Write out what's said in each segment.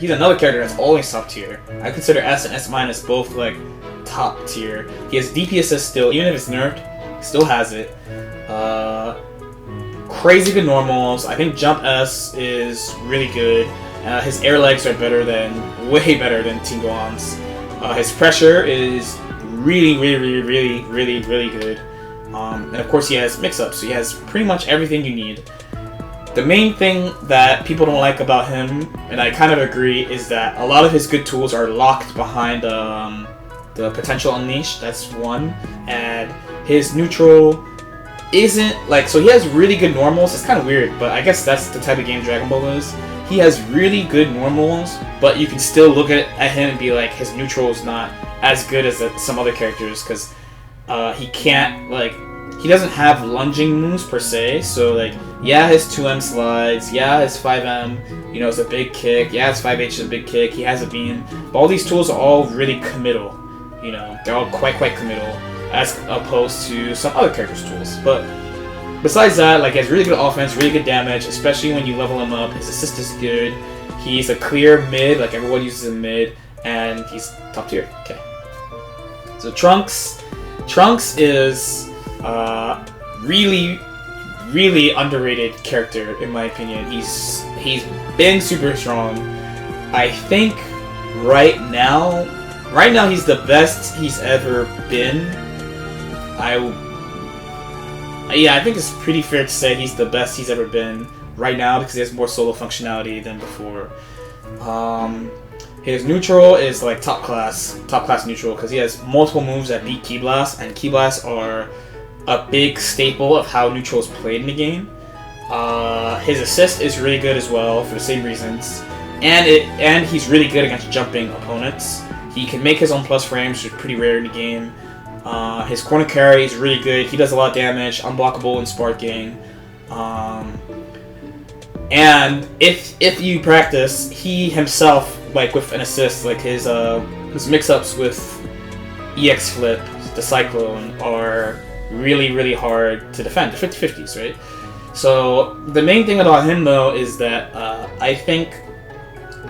He's another character that's always top tier. I consider S and S minus both like top tier. He has DPS still, even if it's nerfed, he still has it. Crazy good normals. I think Jump S is really good. His air legs are way better than Tinguan's. His pressure is really good. And of course he has mix-ups, so he has pretty much everything you need. The main thing that people don't like about him, and I kind of agree, is that a lot of his good tools are locked behind the potential unleash. That's one. And his neutral isn't like, so he has really good normals. It's kind of weird, but I guess that's the type of game Dragon Ball is. He has really good normals, but you can still look at him and be like, his neutral is not as good as some other characters, because he can't, like, he doesn't have lunging moves per se. So like, yeah, his 2M slides, yeah, his 5M, you know, is a big kick, yeah, his 5H is a big kick, he has a beam, but all these tools are all really committal, you know, they're all quite committal, as opposed to some other characters' tools. But besides that, like, he has really good offense, really good damage, especially when you level him up. His assist is good, he's a clear mid, like everyone uses him mid, and he's top tier. Okay. So Trunks is really underrated character in my opinion. He's been super strong. I think right now he's the best he's ever been. I think it's pretty fair to say he's the best he's ever been right now, because he has more solo functionality than before. His neutral is like top class neutral, because he has multiple moves that beat Ki Blast, and Ki Blasts are a big staple of how neutral is played in the game. His assist is really good as well for the same reasons, and he's really good against jumping opponents. He can make his own plus frames, which is pretty rare in the game. His corner carry is really good. He does a lot of damage, unblockable in sparking. And if you practice, he himself, like with an assist, like his mix-ups with EX Flip, the Cyclone, are really hard to defend. They're 50-50s, right? So the main thing about him though is that I think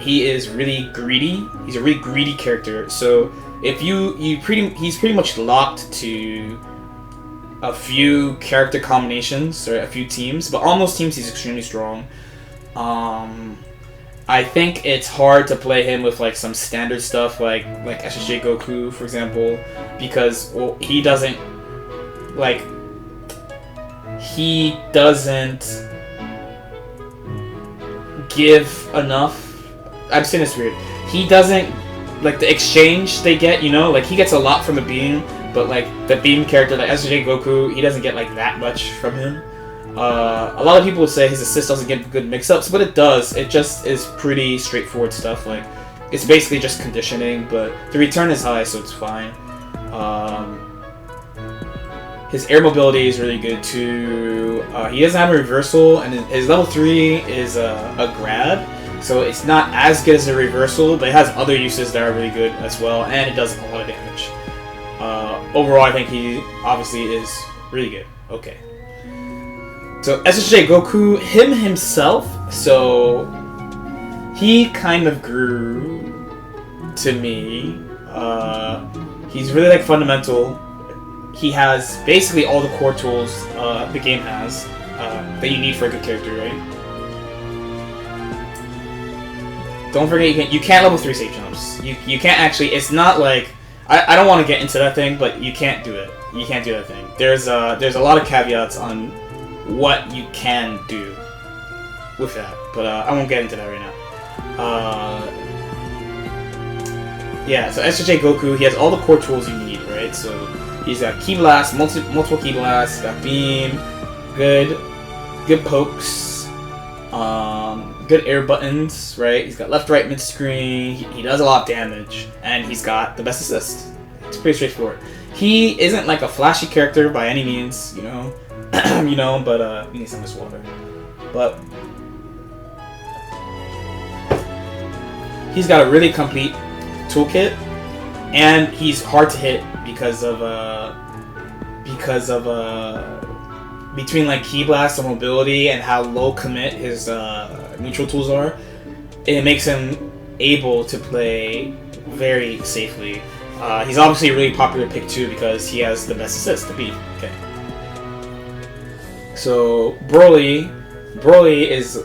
he is really greedy. He's a really greedy character. So if he's pretty much locked to a few character combinations or a few teams, but on those teams he's extremely strong. I think it's hard to play him with like some standard stuff like SSJ Goku, for example, because he doesn't give enough. I'm saying this weird. He doesn't, like, the exchange they get, you know, like he gets a lot from the beam, but like the beam character, like SSJ Goku, he doesn't get like that much from him. A lot of people would say his assist doesn't get good mix-ups, but it does. It just is pretty straightforward stuff. Like, it's basically just conditioning, but the return is high, so it's fine. His air mobility is really good too. He doesn't have a reversal, and his level 3 is a grab, so it's not as good as a reversal, but it has other uses that are really good as well, and it does a lot of damage. Overall, I think he obviously is really good. Okay. So SSJ Goku, himself, so he kind of grew to me. He's really like fundamental. He has basically all the core tools the game has that you need for a good character, right? Don't forget you can't level 3 safe jumps. You can't actually. It's not like I don't want to get into that thing, but you can't do it. You can't do that thing. There's a lot of caveats on what you can do with that, but I won't get into that right now. Yeah, so SSJ Goku, he has all the core tools you need, right? So he's got Ki Blast, multiple Ki Blasts, got Beam, good pokes, good air buttons, right? He's got left, right, mid screen. He does a lot of damage, and he's got the best assist. It's pretty straightforward. He isn't like a flashy character by any means, you know. But we need some of this water. But he's got a really complete toolkit, and he's hard to hit because of between like Ki Blast and mobility and how low commit his neutral tools are. It makes him able to play very safely. He's obviously a really popular pick too because he has the best assist, the beat. Okay. So Broly is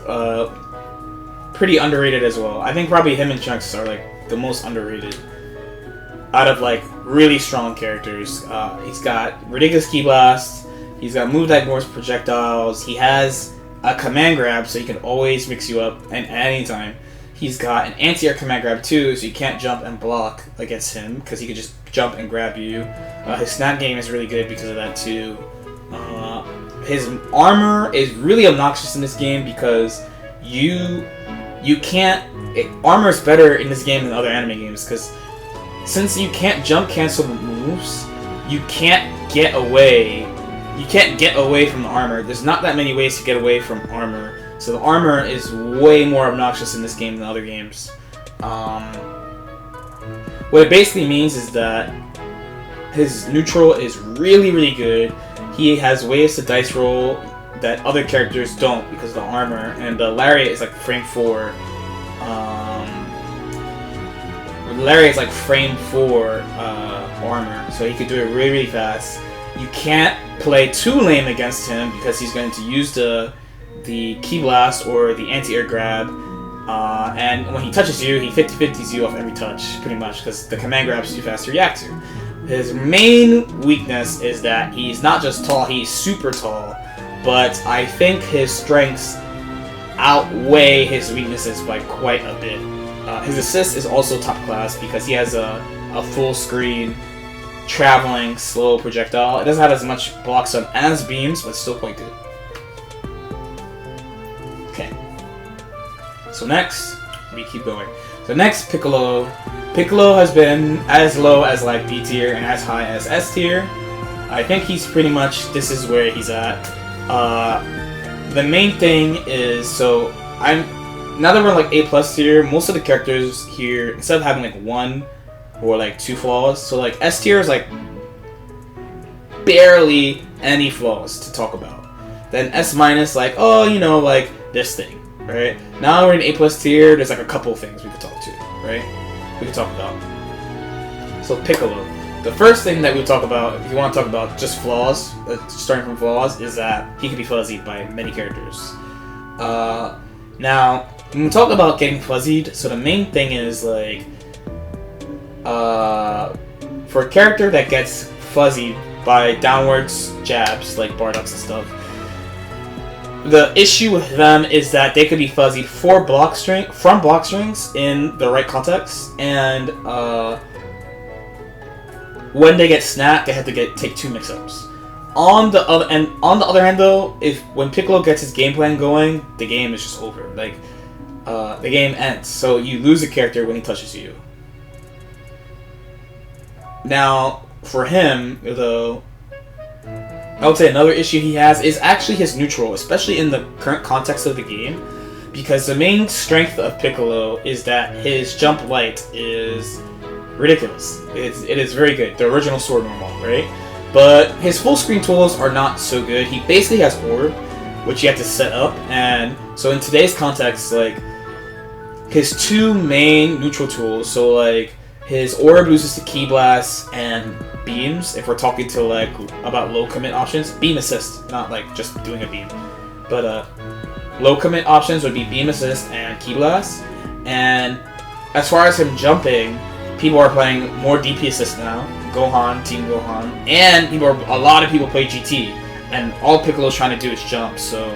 pretty underrated as well. I think probably him and Trunks are like the most underrated out of like really strong characters. He's got ridiculous Ki Blast. He's got move that ignores projectiles. He has a command grab, so he can always mix you up and at any time. He's got an anti-air command grab too, so you can't jump and block against him because he could just jump and grab you. His snap game is really good because of that too. His armor is really obnoxious in this game because you can't. Armor is better in this game than other anime games because since you can't jump cancel moves, you can't get away. You can't get away from the armor. There's not that many ways to get away from armor. So the armor is way more obnoxious in this game than other games. What it basically means is that his neutral is really, really good. He has ways to dice roll that other characters don't because of the armor. And the Lariat is like frame 4. Lariat is like frame 4 armor. So he could do it really, really fast. You can't play too lame against him because he's going to use the Ki Blast or the anti-air grab, and when he touches you, he 50-50s you off every touch, pretty much, because the command grab is too fast to react to. His main weakness is that he's not just tall, he's super tall, but I think his strengths outweigh his weaknesses by quite a bit. His assist is also top class because he has a full screen traveling slow projectile. It doesn't have as much block stun as beams, but still quite good. Okay. So next, we keep going. So next, Piccolo. Piccolo has been as low as like B tier and as high as S tier. I think he's pretty much, this is where he's at. The main thing is, so now that we're like A+ tier, most of the characters here, instead of having like 1 or like 2 flaws, so like S tier is like barely any flaws to talk about. Then S-, like, oh, you know, like this thing, right? Now we're in A+ tier, there's like a couple things we could talk to, right? We could talk about. So Piccolo. The first thing that we talk about, if you want to talk about just flaws, starting from flaws, is that he can be fuzzied by many characters. Now, when we talk about getting fuzzied, so the main thing is like, for a character that gets fuzzied by downwards jabs, like Bardock's and stuff, the issue with them is that they could be fuzzied from block strings in the right context, and when they get snapped, they have to take 2 mix-ups. On the other hand, though, when Piccolo gets his game plan going, the game is just over. Like, the game ends, so you lose a character when he touches you. Now, for him, though, I would say another issue he has is actually his neutral, especially in the current context of the game, because the main strength of Piccolo is that his jump light is ridiculous. It is very good. The original sword normal, right? But his full screen tools are not so good. He basically has orb, which you have to set up, and so in today's context, like, his 2 main neutral tools, so like his orb loses to Ki Blast and beams, if we're talking to like about low commit options. Beam assist, not like just doing a beam, but low commit options would be beam assist and Ki Blast. And as far as him jumping, people are playing more DP assist now, Gohan, Team Gohan, and a lot of people play GT, and all Piccolo's trying to do is jump, so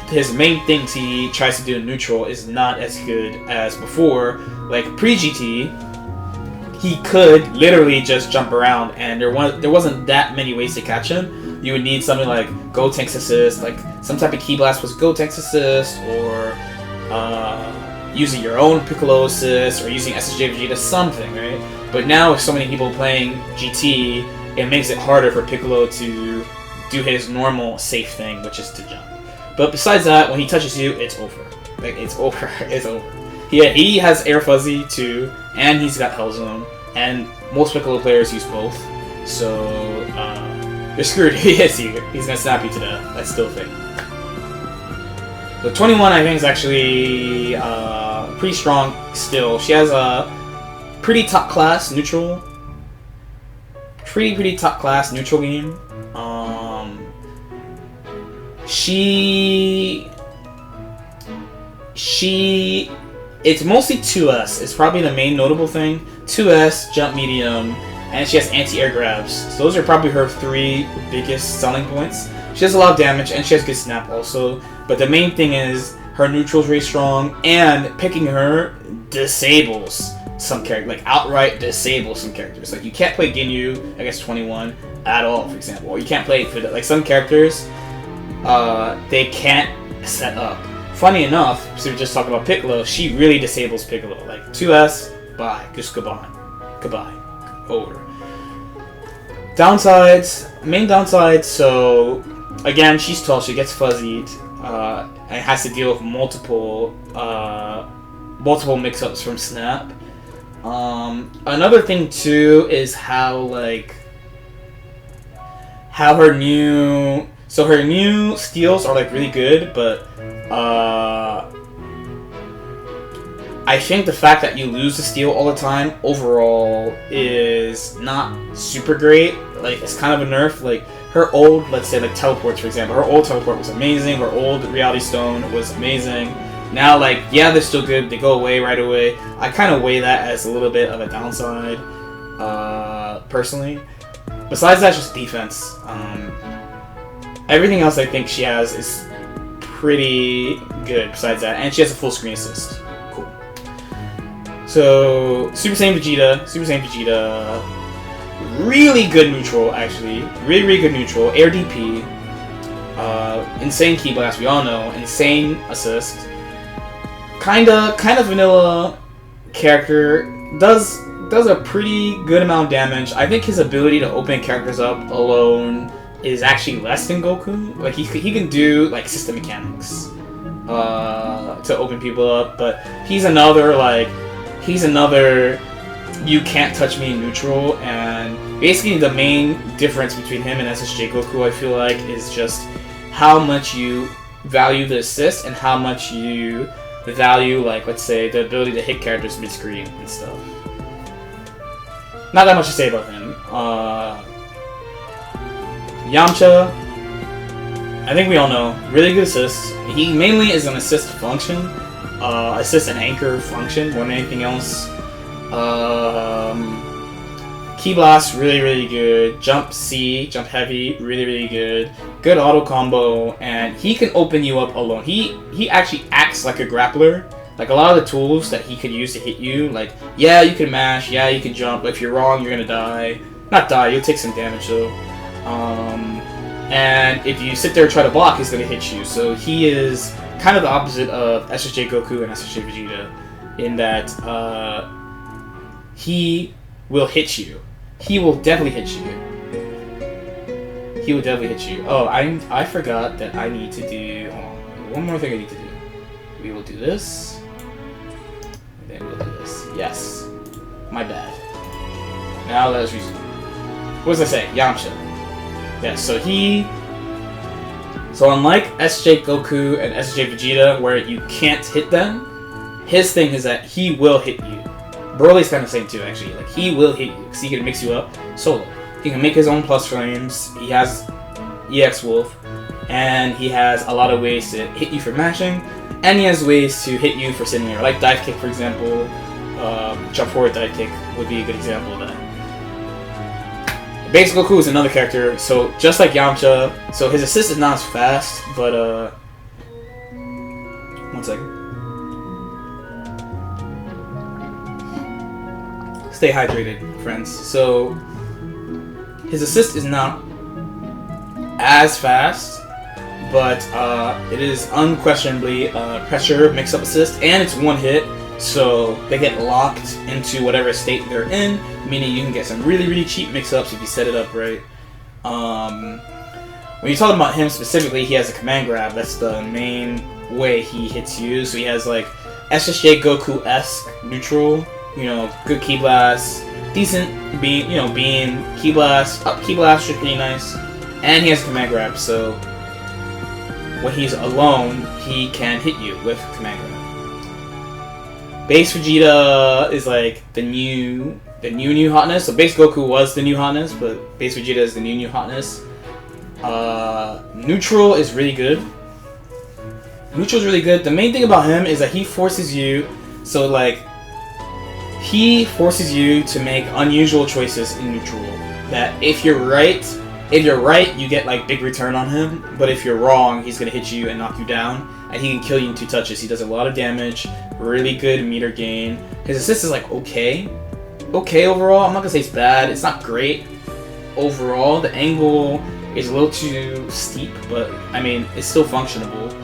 his main things he tries to do in neutral is not as good as before. Like pre-GT, he could literally just jump around, and there wasn't that many ways to catch him. You would need something like Go Tank's assist, like some type of Ki Blast was Go Tank's assist, or using your own Piccolo assist, or using SSJ Vegeta, something, right? But now with so many people playing GT, it makes it harder for Piccolo to do his normal safe thing, which is to jump. But besides that, when he touches you, it's over. Like, it's over. It's over. Yeah, he has Air Fuzzy too, and he's got Hell Zone, and most Piccolo players use both. So, you're screwed. He's gonna snap you to death. That's still a thing. So 21, I think, is actually pretty strong still. She has a pretty top class neutral. Pretty top class neutral game. It's mostly 2S. It's probably the main notable thing. 2S, jump medium, and she has anti-air grabs. So those are probably her 3 biggest selling points. She has a lot of damage, and she has good snap also. But the main thing is her neutral is really strong, and picking her disables some characters, like outright disables some characters. Like you can't play Ginyu against 21 at all, for example, or you can't play Vidal. Like some characters, they can't set up. Funny enough, so we just talked about Piccolo, she really disables Piccolo. Like 2S, bye, just goodbye, over. Downsides, main downsides. So again, she's tall, she gets fuzzied, and has to deal with multiple mix-ups from Snap. Another thing too is how her new steals are like really good, but I think the fact that you lose the steal all the time overall is not super great. Like it's kind of a nerf. Like her old, let's say like teleports for example, her old teleport was amazing. Her old reality stone was amazing. Now, like, yeah, they're still good. They go away right away. I kind of weigh that as a little bit of a downside, personally. Besides that, just defense. Everything else I think she has is pretty good besides that. And she has a full screen assist. Cool. So, Super Saiyan Vegeta. Really good neutral, actually. Really good neutral. Air DP. Insane Ki Blast, we all know. Insane assist. Kinda vanilla character, does a pretty good amount of damage. I think his ability to open characters up alone is actually less than Goku. Like he can do like system mechanics to open people up, but he's another you can't touch me in neutral. And basically the main difference between him and SSJ Goku, I feel like, is just how much you value the assist and how much you value, like, let's say, the ability to hit characters mid-screen and stuff. Not that much to say about him. Yamcha, I think we all know, really good assist. He mainly is an assist function, assist and anchor function more than anything else. Ki Blast, really good. Jump C, jump heavy, really good. Good auto combo, and he can open you up alone. He actually acts like a grappler. Like a lot of the tools that he could use to hit you, like, yeah, you can mash, yeah, you can jump, but if you're wrong, you're gonna die. Not die, you'll take some damage though. And if you sit there and try to block, he's gonna hit you. So he is kind of the opposite of SSJ Goku and SSJ Vegeta, in that he will hit you. He will definitely hit you. Oh, I forgot that I need to do... Hold on. One more thing I need to do. We will do this. And then we'll do this. Yes. My bad. Now let us resume. What was I saying? Yamcha. Yes, so So unlike SJ Goku and SJ Vegeta, where you can't hit them, his thing is that he will hit you. Broly's kind of the same too, actually. Like, he will hit you, because he can mix you up solo. He can make his own plus frames, he has EX Wolf, and he has a lot of ways to hit you for mashing, and he has ways to hit you for sitting there. Like dive kick, for example. Jump forward dive kick would be a good example of that. Basic Goku is another character, so just like Yamcha, so his assist is not as fast, but one second. Stay hydrated, friends. So his assist is not as fast, but it is unquestionably pressure mix-up assist, and it's one hit, so they get locked into whatever state they're in, meaning you can get some really cheap mix-ups if you set it up right. When you're talking about him specifically, he has a command grab. That's the main way he hits you. So he has like SSJ Goku-esque neutral, you know, good Ki Blast, decent beam, Ki Blast, up Ki Blast is pretty nice, and he has command grab. So when he's alone, he can hit you with command grab. Base Vegeta is like the new hotness. So base Goku was the new hotness, but base Vegeta is the new hotness. Neutral is really good. Neutral's really good. The main thing about him is that he forces you, so like, he forces you to make unusual choices in neutral. That if you're right, you get like big return on him. But if you're wrong, he's gonna hit you and knock you down, and he can kill you in 2 touches. He does a lot of damage. Really good meter gain. His assist is like okay overall. I'm not gonna say it's bad. It's not great overall. The angle is a little too steep, but I mean it's still functionable.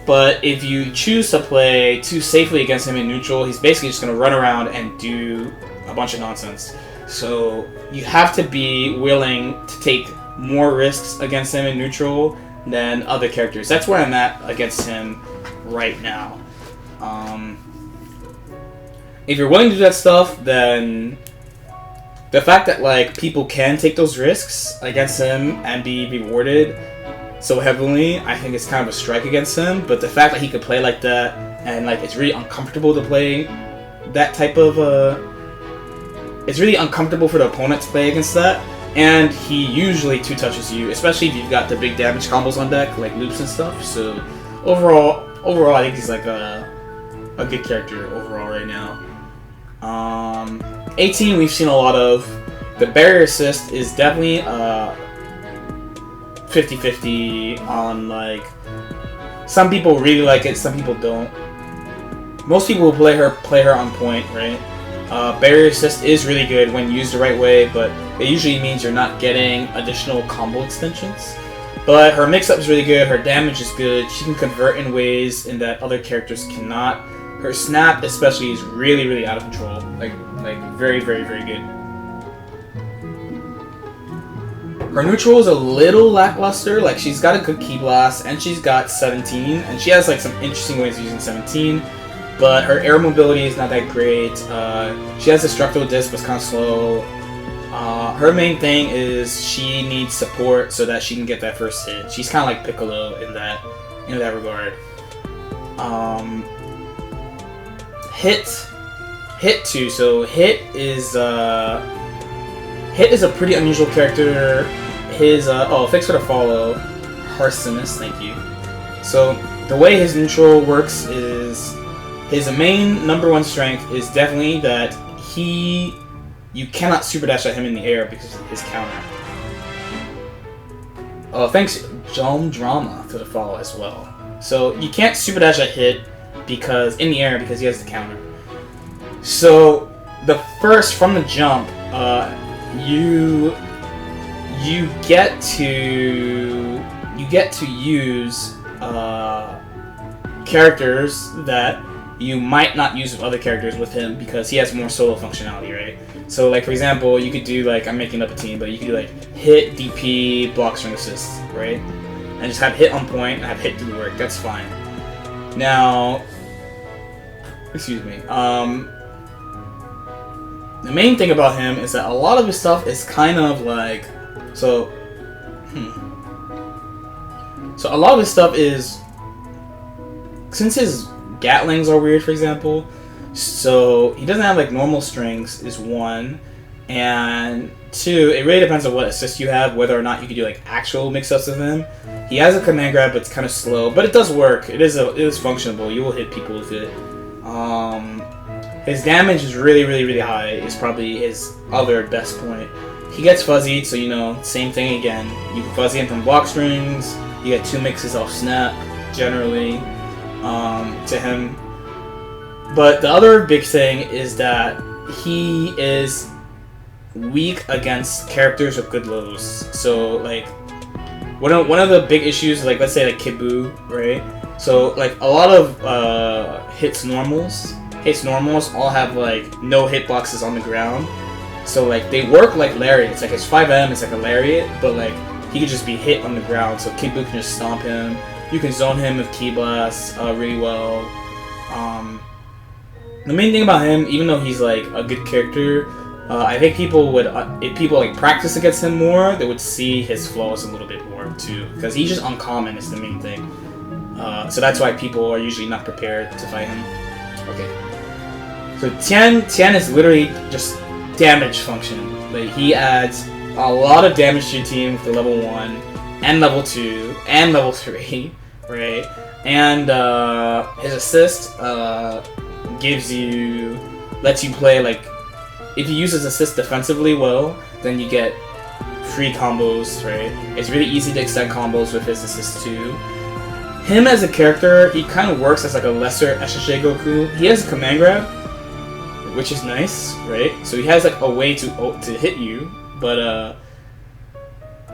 But if you choose to play too safely against him in neutral, he's basically just going to run around and do a bunch of nonsense. So you have to be willing to take more risks against him in neutral than other characters. That's where I'm at against him right now. If you're willing to do that stuff, then the fact that like people can take those risks against him and be rewarded so heavily, I think it's kind of a strike against him. But the fact that he could play like that, and like it's really uncomfortable to play that type of it's really uncomfortable for the opponent to play against that, and he usually 2 touches you, especially if you've got the big damage combos on deck like loops and stuff. So overall I think he's like a good character overall right now. 18 we've seen a lot of. The barrier assist is definitely 50-50 on, like, some people really like it, some people don't. Most people will play her on point, right? Barrier assist is really good when used the right way, but it usually means you're not getting additional combo extensions. But her mix-up is really good, her damage is good, she can convert in ways in that other characters cannot. Her snap especially is really, really out of control. Like very, very, very good. Her neutral is a little lackluster. Like, she's got a good Ki Blast, and she's got 17, and she has like some interesting ways of using 17. But her air mobility is not that great. She has a structural disc, but it's kind of slow. Her main thing is she needs support so that she can get that first hit. She's kind of like Piccolo in that regard. Hit too. So Hit is a pretty unusual character. His thanks for the follow, Harsimus, thank you. So the way his neutral works is his main #1 strength is definitely that you cannot super dash at him in the air because of his counter. Thanks Jom Drama for the follow as well. So you can't super dash at Hit because in the air because he has the counter. So from the jump, you get to use characters that you might not use with other characters with him because he has more solo functionality, right? So like for example, you could do like, I'm making up a team, but you could do like Hit, DP, block, string assist, right? And just have Hit on point and have Hit do the work. That's fine. Now, excuse me. The main thing about him is that a lot of his stuff is kind of like, so a lot of his stuff is, since his Gatlings are weird, for example, so he doesn't have like normal strings is 1, and 2, it really depends on what assist you have, whether or not you can do like actual mix-ups with him. He has a command grab, but it's kind of slow, but it does work. It is functionable. You will hit people with it. His damage is really, really, really high. It's probably his other best point. He gets fuzzied, so you know, same thing again. You can fuzzy him from block strings. You get 2 mixes off snap, generally, to him. But the other big thing is that he is weak against characters with good lows. So like, one of the big issues, like let's say like Kid Buu, right? So like a lot of hits normals all have like no hitboxes on the ground. So like they work like lariats. Like his 5M is like a lariat, but like he could just be hit on the ground. So Kid Buu can just stomp him. You can zone him with Ki Blast really well. The main thing about him, even though he's like a good character, I think people would, if people like practice against him more, they would see his flaws a little bit more too, because he's just uncommon is the main thing. So that's why people are usually not prepared to fight him. Okay. So Tien is literally just damage function. Like he adds a lot of damage to your team with the level 1 and level 2 and level 3, right? And his assist lets you play like, if you use his assist defensively well, then you get free combos, right? It's really easy to extend combos with his assist too. Him as a character, he kind of works as like a lesser SSJ Goku. He has a command grab, which is nice, right? So he has like a way to hit you, but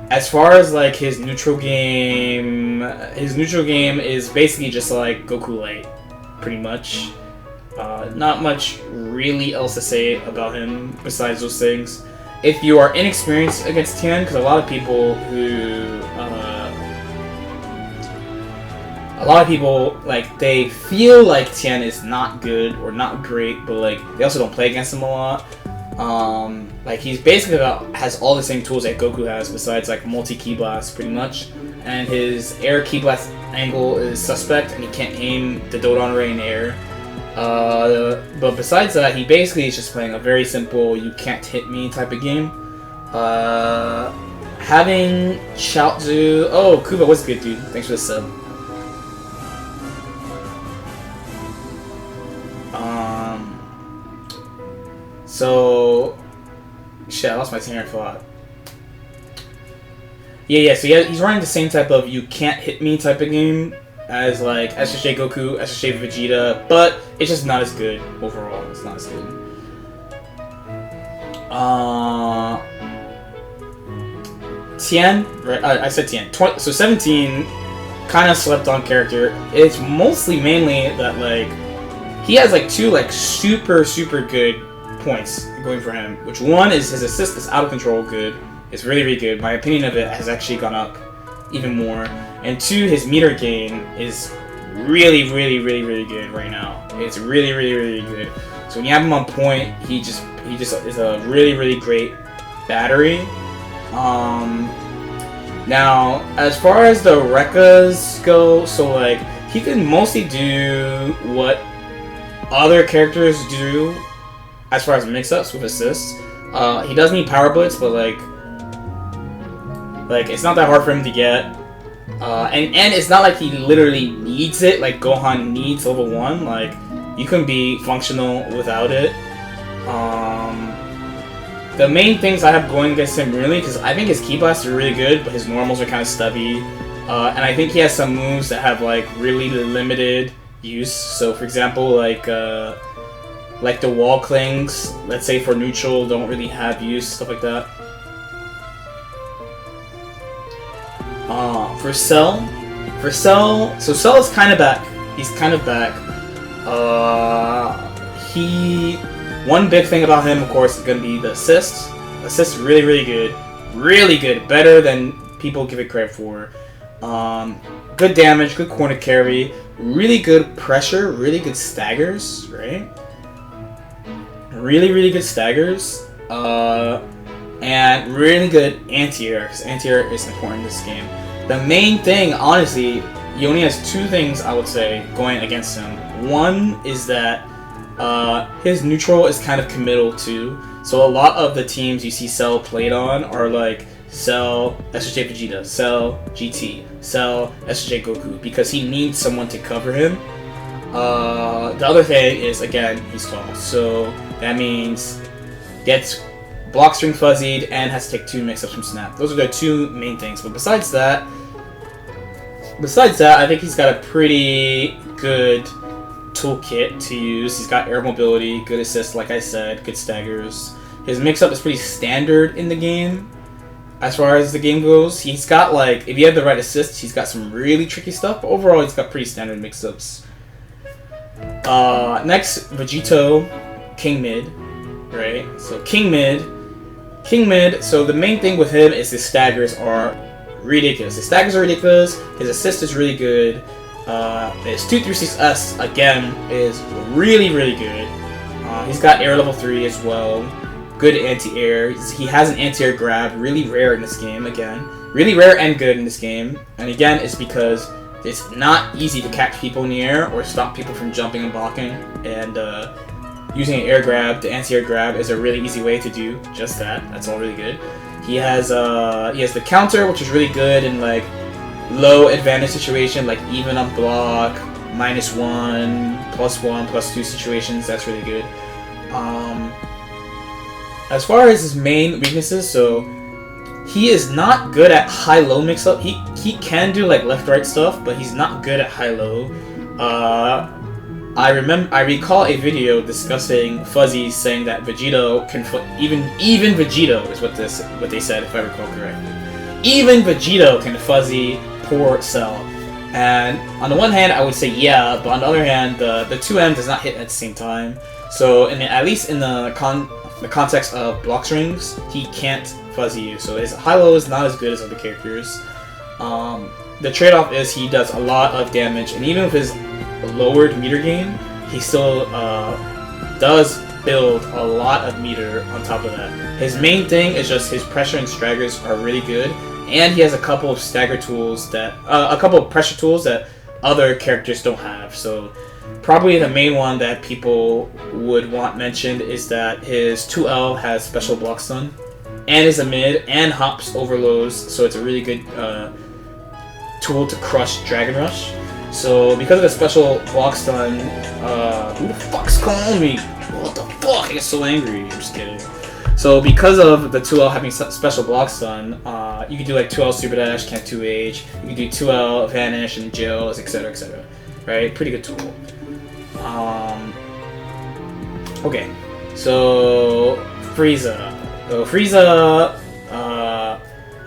as far as like his neutral game is basically just like Goku Light, pretty much. Not much really else to say about him besides those things. If you are inexperienced against Tien, because a lot of people like they feel like Tien is not good or not great, but like they also don't play against him a lot. Like he's basically has all the same tools that Goku has, besides like multi-ki blast pretty much, and his air ki blast angle is suspect, and he can't aim the Dodon Ray in air. But besides that, he basically is just playing a very simple you can't hit me type of game. Having Chaozu, oh Kuba, what's good dude? Thanks for the sub. So shit, I lost my train of thought. Yeah, so he's running the same type of you can't hit me type of game as like SSJ Goku, SSJ Vegeta, but it's just not as good overall. It's not as good. Tien, right? I said Tien. So 17, kind of slept on character. It's mainly that like he has like 2 like super good points going for him. Which one is his assist is out of control good. It's really good. My opinion of it has actually gone up even more. And 2, his meter gain is really good right now. It's really good. So when you have him on point, he just is a really great battery. Now as far as the Rekkas go, so like he can mostly do what other characters do as far as mix-ups with assists. He does need Power Blitz, but like it's not that hard for him to get. And it's not like he literally needs it, like Gohan needs level 1, like you can be functional without it. The main things I have going against him really, because I think his Ki Blasts are really good, but his normals are kind of stubby. And I think he has some moves that have like really limited use. So for example, like the wall clings, let's say for neutral, don't really have use, stuff like that. For Cell, so Cell is kind of back. He's kind of back. One big thing about him, of course, is going to be the assist. Assist really good. Really good. Better than people give it credit for. Good damage, good corner carry, really good pressure, really good staggers, right? Really good staggers. And really good anti-air, because anti-air is important in this game. The main thing, honestly, he only has 2 things I would say going against him. One is that his neutral is kind of committal too. So a lot of the teams you see Cell played on are like Cell, SSJ Vegeta, Cell, GT, Cell, SSJ Goku, because he needs someone to cover him. The other thing is, again, he's tall, so that means gets block string fuzzied and has to take 2 mix-ups from Snap. Those are the 2 main things. But besides that, I think he's got a pretty good toolkit to use. He's got air mobility, good assist, like I said, good staggers. His mix-up is pretty standard in the game. As far as the game goes, he's got like, if you have the right assists, he's got some really tricky stuff. But overall, he's got pretty standard mix-ups. Next, Vegito, King Mid, right? So King Mid, so the main thing with him is his staggers are ridiculous. His staggers are ridiculous, his assist is really good, his 236S, again, is really good. He's got air level 3 as well. good anti-air. He has an anti-air grab, really rare in this game, again. Really rare and good in this game. And again, it's because it's not easy to catch people in the air or stop people from jumping and blocking. And using an air grab, the anti-air grab, is a really easy way to do just that. That's all really good. He has the counter, which is really good in like low advantage situation, like even up block, -1, +1, +2 situations. That's really good. As far as his main weaknesses, so he is not good at high-low mix-up. He can do like left-right stuff, but he's not good at high-low. I recall a video discussing Fuzzy saying that Vegeta can even Vegeta is what they said, if I recall correctly. Even Vegeta can Fuzzy poor Cell. And on the one hand, I would say yeah, but on the other hand, the 2M does not hit at the same time. So at least in the context of block strings, he can't Fuzzy you. So his high-low is not as good as other characters. The trade-off is he does a lot of damage, and even with his lowered meter gain, he still does build a lot of meter on top of that. His main thing is just his pressure and staggers are really good, and he has a couple of stagger tools that a couple of pressure tools that other characters don't have. So probably the main one that people would want mentioned is that his 2L has special block stun, and is a mid and hops overloads, so it's a really good tool to crush Dragon Rush. So because of the special block stun, who the fuck's calling me? What the fuck? I get so angry. I'm just kidding. So because of the 2L having special block stun, you can do like 2L Super Dash, Can't 2H, you can do 2L Vanish and Jails, etc, etc. Right? Pretty good tool. Okay, so Frieza. So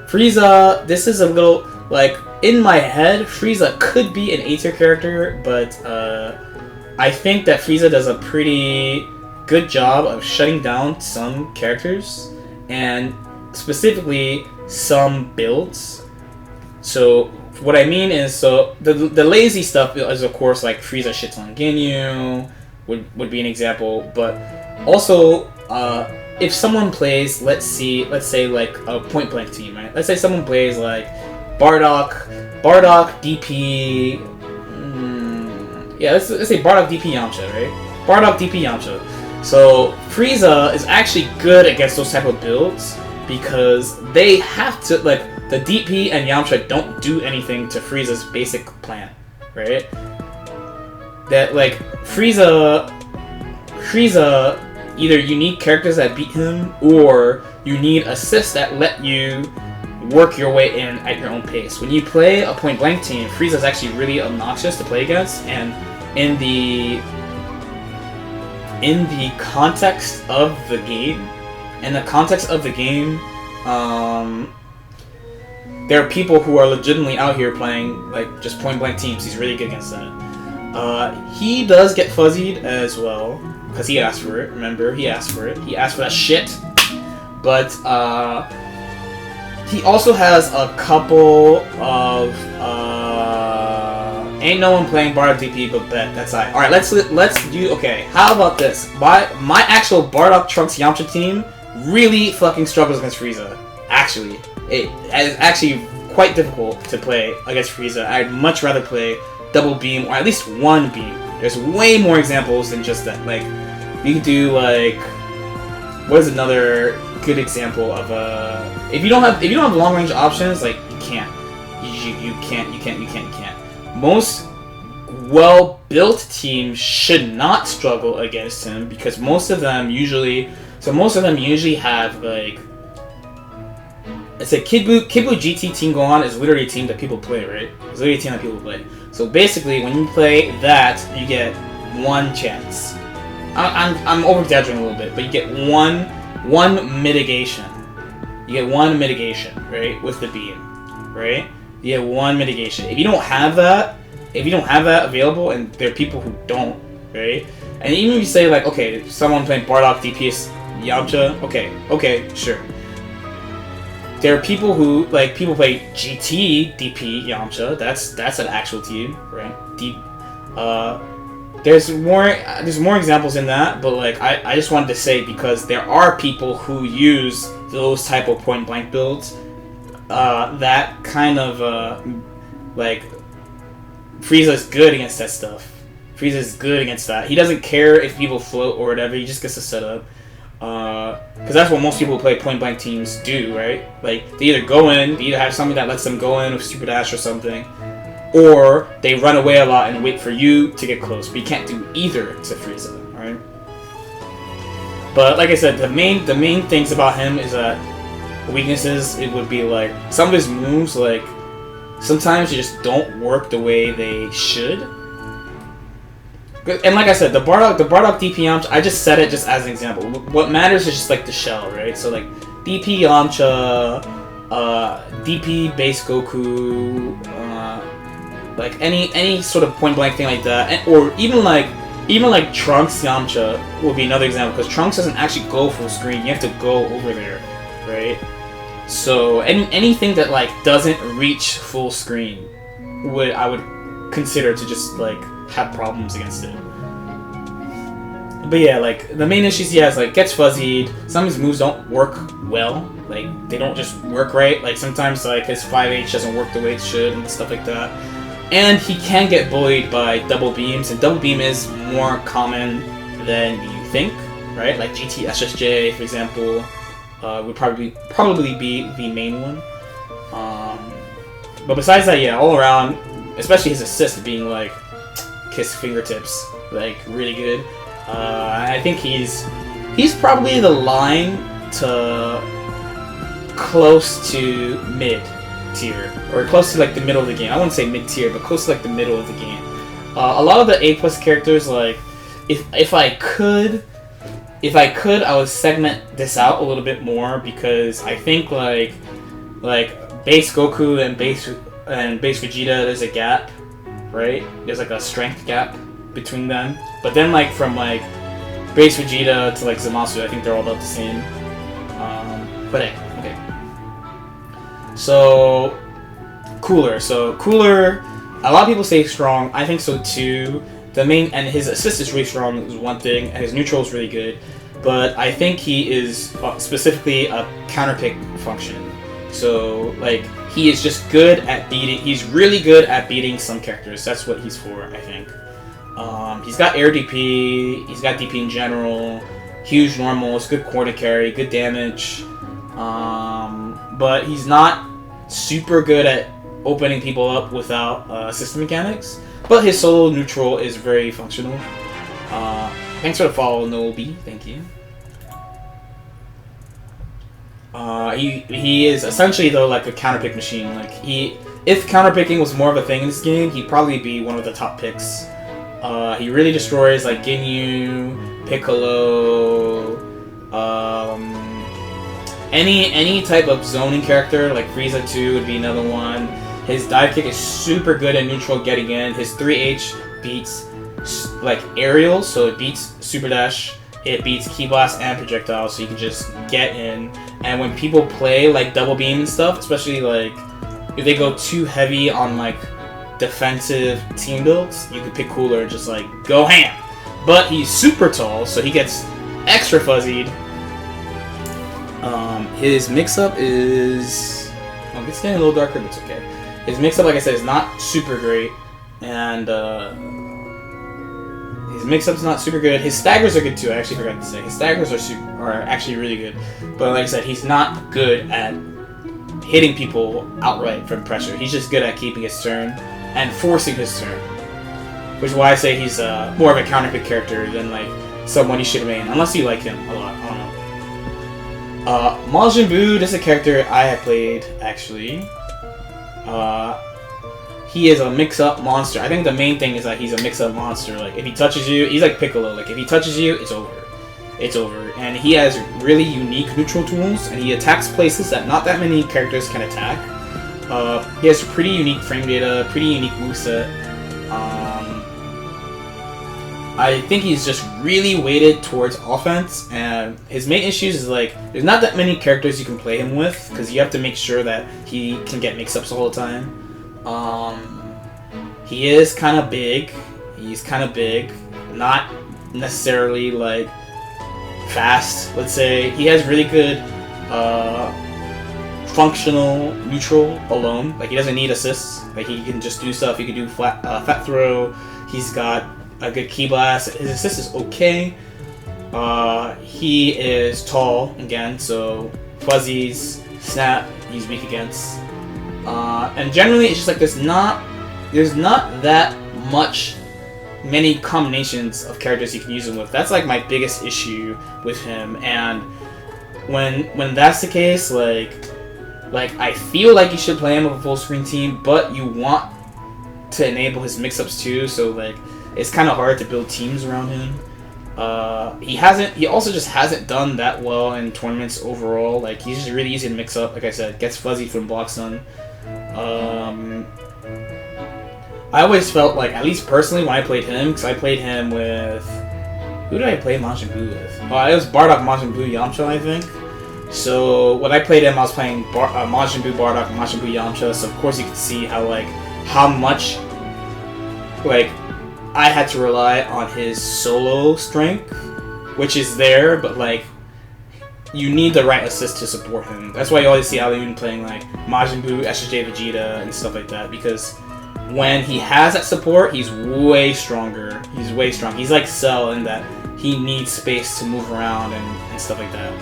Frieza, this is a little, like, in my head, Frieza could be an A-tier character, but I think that Frieza does a pretty good job of shutting down some characters, and specifically some builds. So what I mean is, so the lazy stuff is of course like Frieza shits on Ginyu would be an example, but also if someone plays, let's say like a point blank team, right? Let's say someone plays like Bardock, DP, yeah, let's say Bardock, DP, Yamcha, right? Bardock, DP, Yamcha. So Frieza is actually good against those type of builds because they have to, like, the DP and Yamcha don't do anything to Frieza's basic plan, right? That, like, Frieza, either you need characters that beat him, or you need assists that let you work your way in at your own pace. When you play a point-blank team, Frieza's actually really obnoxious to play against, and in the context of the game, there are people who are legitimately out here playing like just point-blank teams. He's really good against that. He does get fuzzied as well, because he asked for it. Remember, he asked for it. He asked for that shit. But he also has a couple of ain't no one playing Bardock DP but Bet. That's all right. All right, let's do. Okay, how about this? My actual Bardock Trunks Yamcha team really fucking struggles against Frieza. Actually, it is actually quite difficult to play against Frieza. I'd much rather play double beam, or at least one beam. There's way more examples than just that. Like, you could do like, what is another good example of if you don't have long range options, like you can't. Most well built teams should not struggle against him because most of them usually have like, let's say Kid Buu GT Team Gohan is literally a team that people play, right? It's literally a team that people play. So basically, when you play that, you get one chance. I'm over exaggerating a little bit, but you get one mitigation. You get one mitigation, right, with the beam, right? You get one mitigation. If you don't have that available, and there are people who don't, right? And even if you say like, okay, someone playing Bardock DPS Yamcha, okay, sure. There are people who, like, people play GT DP Yamcha. That's an actual team, right? there's more examples in that, but like I just wanted to say because there are people who use those type of point blank builds, that kind of like Frieza's good against that stuff. Frieza's good against that. He doesn't care if people float or whatever. He just gets to set up. Because that's what most people who play point blank teams do, right? Like they either go in, they either have something that lets them go in with super dash or something, or they run away a lot and wait for you to get close. But you can't do either to Frieza, right? But like I said, the main things about him is that weaknesses. It would be like some of his moves, like sometimes they just don't work the way they should. And like I said, the Bardock DP Yamcha, I just said it just as an example. What matters is just like the shell, right? So like DP Yamcha, DP base Goku, like any sort of point blank thing like that, and, or even like Trunks Yamcha will be another example because Trunks doesn't actually go full screen. You have to go over there, right? So anything that like doesn't reach full screen, I would consider to just like have problems against it. But yeah, like the main issues he has, like gets fuzzied. Some of his moves don't work well. Like they don't just work right. Like sometimes like his 5H doesn't work the way it should and stuff like that. And he can get bullied by double beams, and double beam is more common than you think, right? Like GT SSJ, for example, would probably be the main one. But besides that, yeah, all around, especially his assist being like kiss fingertips, like really good. I think he's probably the line to close to mid tier, or close to like the middle of the game. I wouldn't say mid tier, but close to like the middle of the game. A lot of the A+ characters, like if I could, I would segment this out a little bit more because I think like base Goku and base Vegeta, there's a gap. Right? There's like a strength gap between them. But then like from like base Vegeta to like Zamasu, I think they're all about the same. But hey, okay. So Cooler. A lot of people say strong. I think so too. And his assist is really strong is one thing, and his neutral is really good. But I think he is specifically a counterpick function. So like he is just good at beating. He's really good at beating some characters. That's what he's for, I think. He's got air DP. He's got DP in general. Huge normals. Good corner carry. Good damage. But he's not super good at opening people up without system mechanics. But his solo neutral is very functional. Thanks for the follow, Nobi. Thank you. He is essentially though like a counterpick machine. Like if counterpicking was more of a thing in this game, he'd probably be one of the top picks. He really destroys like Ginyu, Piccolo, any type of zoning character. Like Frieza 2 would be another one. His dive kick is super good at neutral getting in. His 3H beats like aerial, so it beats super dash. It beats Ki Blast and projectile, so you can just get in. And when people play like double beam and stuff, especially like if they go too heavy on like defensive team builds, you can pick Cooler and just like go ham. But he's super tall, so he gets extra fuzzied. His mix-up is... well, it's getting a little darker, but it's okay. His mix-up, like I said, is not super great. And his mix-up's not super good. His staggers are good too, I actually forgot to say. His staggers are actually really good. But like I said, he's not good at hitting people outright from pressure. He's just good at keeping his turn and forcing his turn. Which is why I say he's more of a counterpick character than like someone you should main, unless you like him a lot. I don't know. Majin Buu, this is a character I have played, actually. He is a mix-up monster. I think the main thing is that he's a mix-up monster. Like, if he touches you, he's like Piccolo. Like, if he touches you, it's over. It's over. And he has really unique neutral tools, and he attacks places that not that many characters can attack. He has pretty unique frame data, pretty unique moveset. I think he's just really weighted towards offense, and his main issues is like there's not that many characters you can play him with because you have to make sure that he can get mix-ups all the time. He is kind of big. He's kind of big. not necessarily like fast. Let's say he has really good functional neutral alone. Like he doesn't need assists. Like he can just do stuff. He can do fat throw. He's got a good ki blast. His assist is okay. He is tall again, so fuzzies, snap, he's weak against. And generally, it's just like there's not that many combinations of characters you can use him with. That's like my biggest issue with him. And when that's the case, like I feel like you should play him with a full screen team, but you want to enable his mix-ups too. So like it's kind of hard to build teams around him. He also just hasn't done that well in tournaments overall. Like he's just really easy to mix up. Like I said, gets fuzzy from block stun. I always felt like, at least personally, when I played him, because I played him with... Who did I play Majin Buu with? Oh, it was Bardock, Majin Buu, Yamcha, I think. So, when I played him, I was playing Majin Buu, Bardock, Majin Buu, Yamcha, so of course you could see how much, I had to rely on his solo strength, which is there, but, you need the right assist to support him. That's why you always see Alioun playing, Majin Buu, SSJ Vegeta, and stuff like that, because when he has that support, he's way stronger. He's way strong. He's like Cell in that he needs space to move around and stuff like that.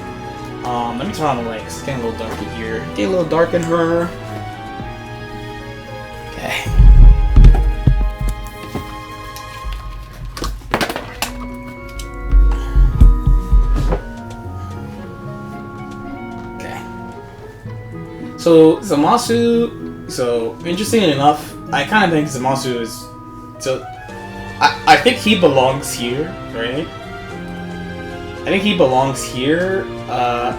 Let me turn on the lights. It's getting a little dark in here. Getting a little dark in her. Okay. Okay. So Zamasu. So interestingly enough, I kind of think Zamasu is... So, I think he belongs here, right? I think he belongs here. I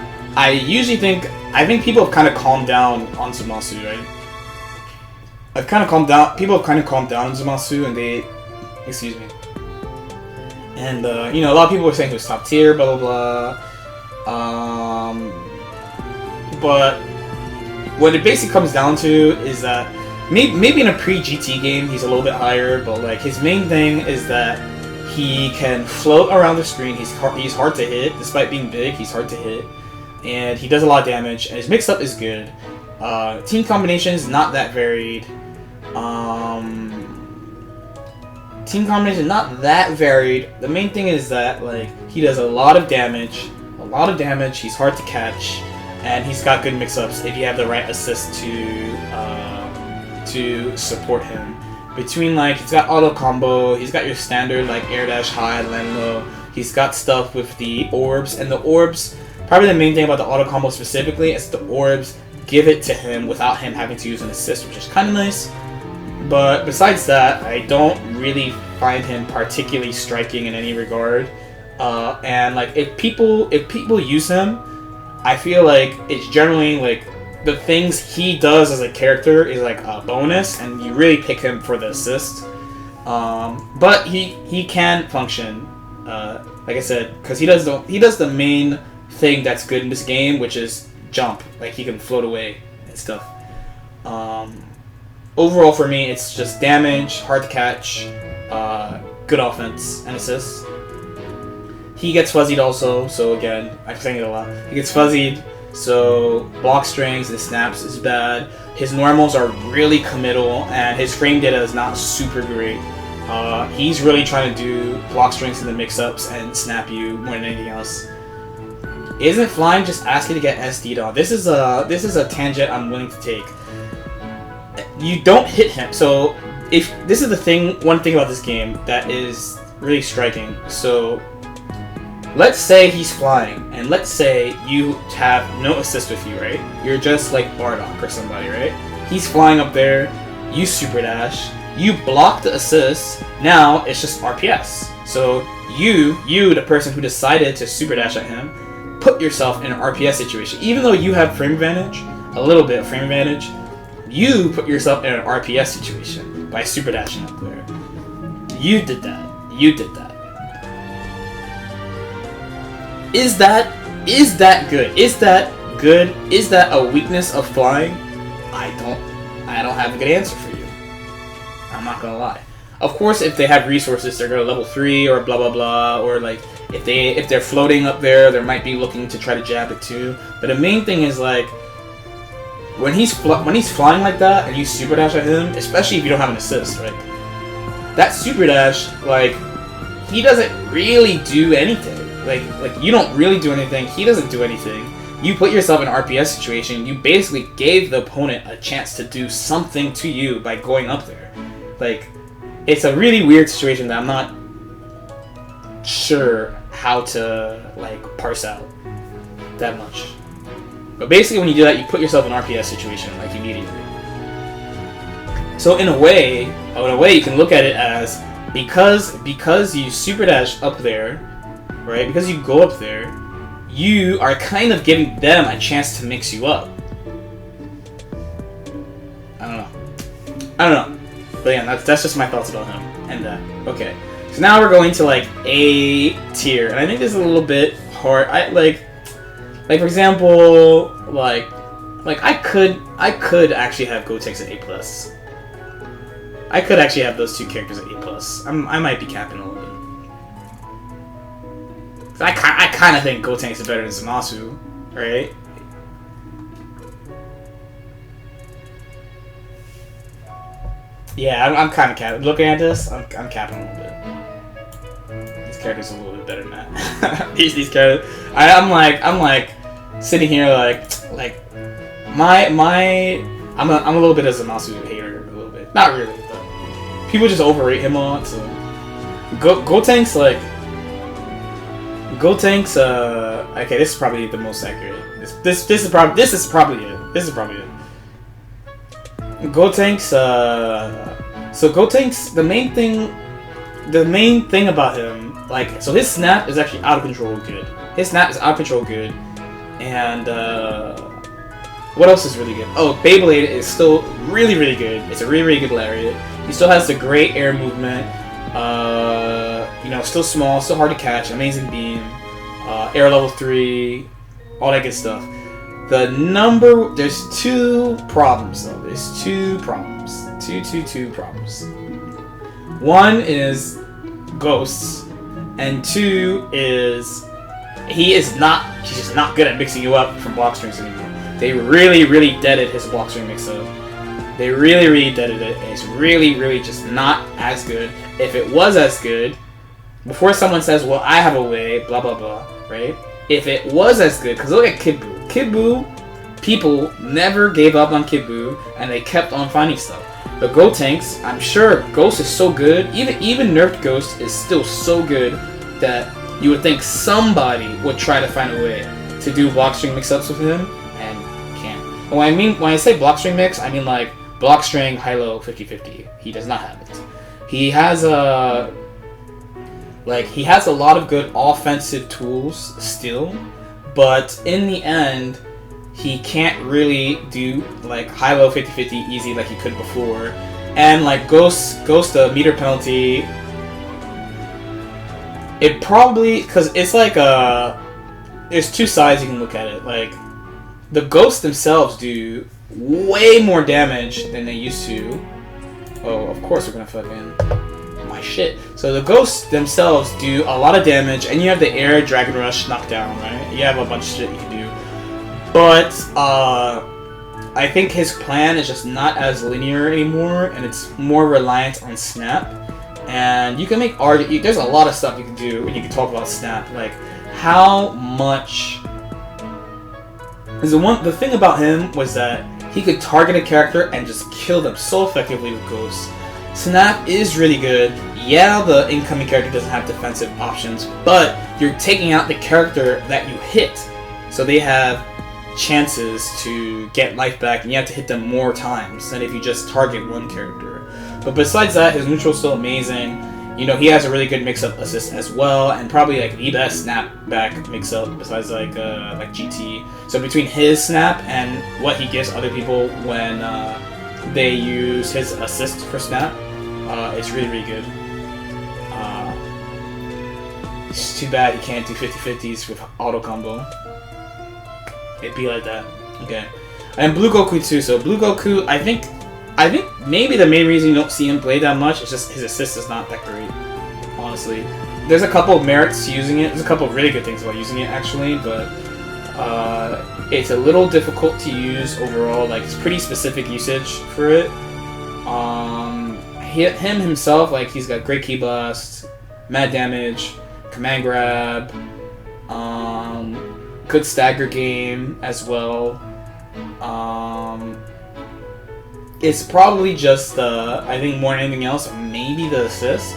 think people have kind of calmed down on Zamasu, right? People have kind of calmed down on Zamasu, and they... Excuse me. And, a lot of people were saying he was top tier, blah, blah, blah. But what it basically comes down to is that maybe in a pre-GT game he's a little bit higher, but his main thing is that he can float around the screen. He's hard to hit, despite being big. He's hard to hit, and he does a lot of damage. And his mix-up is good. Team combinations not that varied. The main thing is that he does a lot of damage. He's hard to catch, and he's got good mix-ups if you have the right assist to support him. Between he's got auto combo, he's got your standard air dash high, land low. He's got stuff with the orbs, and the orbs, probably the main thing about the auto combo specifically is the orbs give it to him without him having to use an assist, which is kind of nice. But besides that, I don't really find him particularly striking in any regard. And if people use him, I feel like it's generally the things he does as a character is a bonus, and you really pick him for the assist. But he can function, like I said, because he does the main thing that's good in this game, which is jump. He can float away and stuff. Overall, for me, it's just damage, hard to catch, good offense, and assists. He gets fuzzied also, so again, I'm saying it a lot. He gets fuzzied. So, block strings and snaps is bad. His normals are really committal, and his frame data is not super great. He's really trying to do block strings in the mix-ups and snap you more than anything else. Isn't flying just asking to get SD'd on? This is a tangent I'm willing to take. You don't hit him. So, if this is one thing about this game that is really striking. So, let's say he's flying, and let's say you have no assist with you, right? You're just like Bardock or somebody, right? He's flying up there, you super dash, you block the assist, now it's just RPS. So you, the person who decided to super dash at him, put yourself in an RPS situation. Even though you have frame advantage, a little bit of frame advantage, you put yourself in an RPS situation by super dashing up there. You did that. Is that good? Is that a weakness of flying? I don't have a good answer for you. I'm not gonna lie. Of course, if they have resources, they're gonna level 3 or blah blah blah, or like if they're floating up there, they might be looking to try to jab it too. But the main thing is like when he's flying like that and you super dash at him, especially if you don't have an assist, right? That super dash, like, he doesn't really do anything. Like you don't really do anything. He doesn't do anything. You put yourself in an RPS situation. You basically gave the opponent a chance to do something to you by going up there. Like, it's a really weird situation that I'm not sure how to like parse out that much. But basically, when you do that, you put yourself in an RPS situation like immediately. So in a way, you can look at it as because you super dash up there, right? Because you go up there, you are kind of giving them a chance to mix you up. I don't know. But yeah, that's just my thoughts about him and that. Okay, so now we're going to like A tier, and I think this is a little bit hard. Like for example, like I could actually have Gotenks at A+. I could actually have those two characters at A+. I might be capping a little bit. I kind of think Gotenks is better than Zamasu, right? Yeah, I'm kind of capping. Looking at this, I'm capping a little bit. These characters are a little bit better than that. these characters, I'm like sitting here like I'm a little bit of a Zamasu hater, a little bit. Not really, but people just overrate him a lot. So Gotenks okay, this is probably the most accurate. This is probably it. Gotenks, so Gotenks, the main thing about him, like, so his snap is actually out of control good. And what else is really good? Oh, Beyblade is still really, really good. It's a really, really good lariat. He still has the great air movement. You know, still small, still hard to catch. Amazing beam, air level 3, all that good stuff. There's two problems though. There's two problems. Two problems. One is ghosts, and two is he's just not good at mixing you up from block strings anymore. They really, really deaded his block string mix up. They really, really deaded it, and it's really, really just not as good. If it was as good, before someone says, well, I have a way, blah, blah, blah, right? If it was as good, because look at Kid Buu. Kid Buu, people never gave up on Kid Buu, and they kept on finding stuff. The Gotenks, I'm sure Ghost is so good, even nerfed Ghost is still so good that you would think somebody would try to find a way to do block string mix-ups with him, and can't. When I say block string mix, I mean like block string, high-low, 50-50. He does not have it. He has a lot of good offensive tools still, but in the end, he can't really do like high-low 50-50 easy like he could before. And like Ghost meter penalty, it probably, because it's like there's two sides you can look at it. Like the Ghosts themselves do way more damage than they used to. Oh, of course we're gonna fucking my shit. So the Ghosts themselves do a lot of damage, and you have the air Dragon Rush knockdown, right? You have a bunch of shit you can do. But I think his plan is just not as linear anymore, and it's more reliant on Snap. And you can make there's a lot of stuff you can do when you can talk about Snap, like how much. Because the thing about him was that he could target a character and just kill them so effectively with Ghosts. Snap is really good. Yeah, the incoming character doesn't have defensive options, but you're taking out the character that you hit, so they have chances to get life back, and you have to hit them more times than if you just target one character. But besides that, his neutral's still amazing. You know, he has a really good mix-up assist as well, and probably like the best snap-back mix-up besides like GT. So between his snap and what he gives other people when they use his assist for snap, it's really, really good. It's too bad he can't do 50-50s with auto combo. It'd be like that. Okay. And Blue Goku too. So Blue Goku, I think I think maybe the main reason you don't see him play that much is just his assist is not that great, honestly. There's a couple of merits to using it. There's a couple of really good things about using it, actually, but it's a little difficult to use overall. Like, it's pretty specific usage for it. Him himself, like, he's got great Ki Blast, mad damage, command grab, good stagger game as well. It's probably just I think more than anything else, maybe the assist,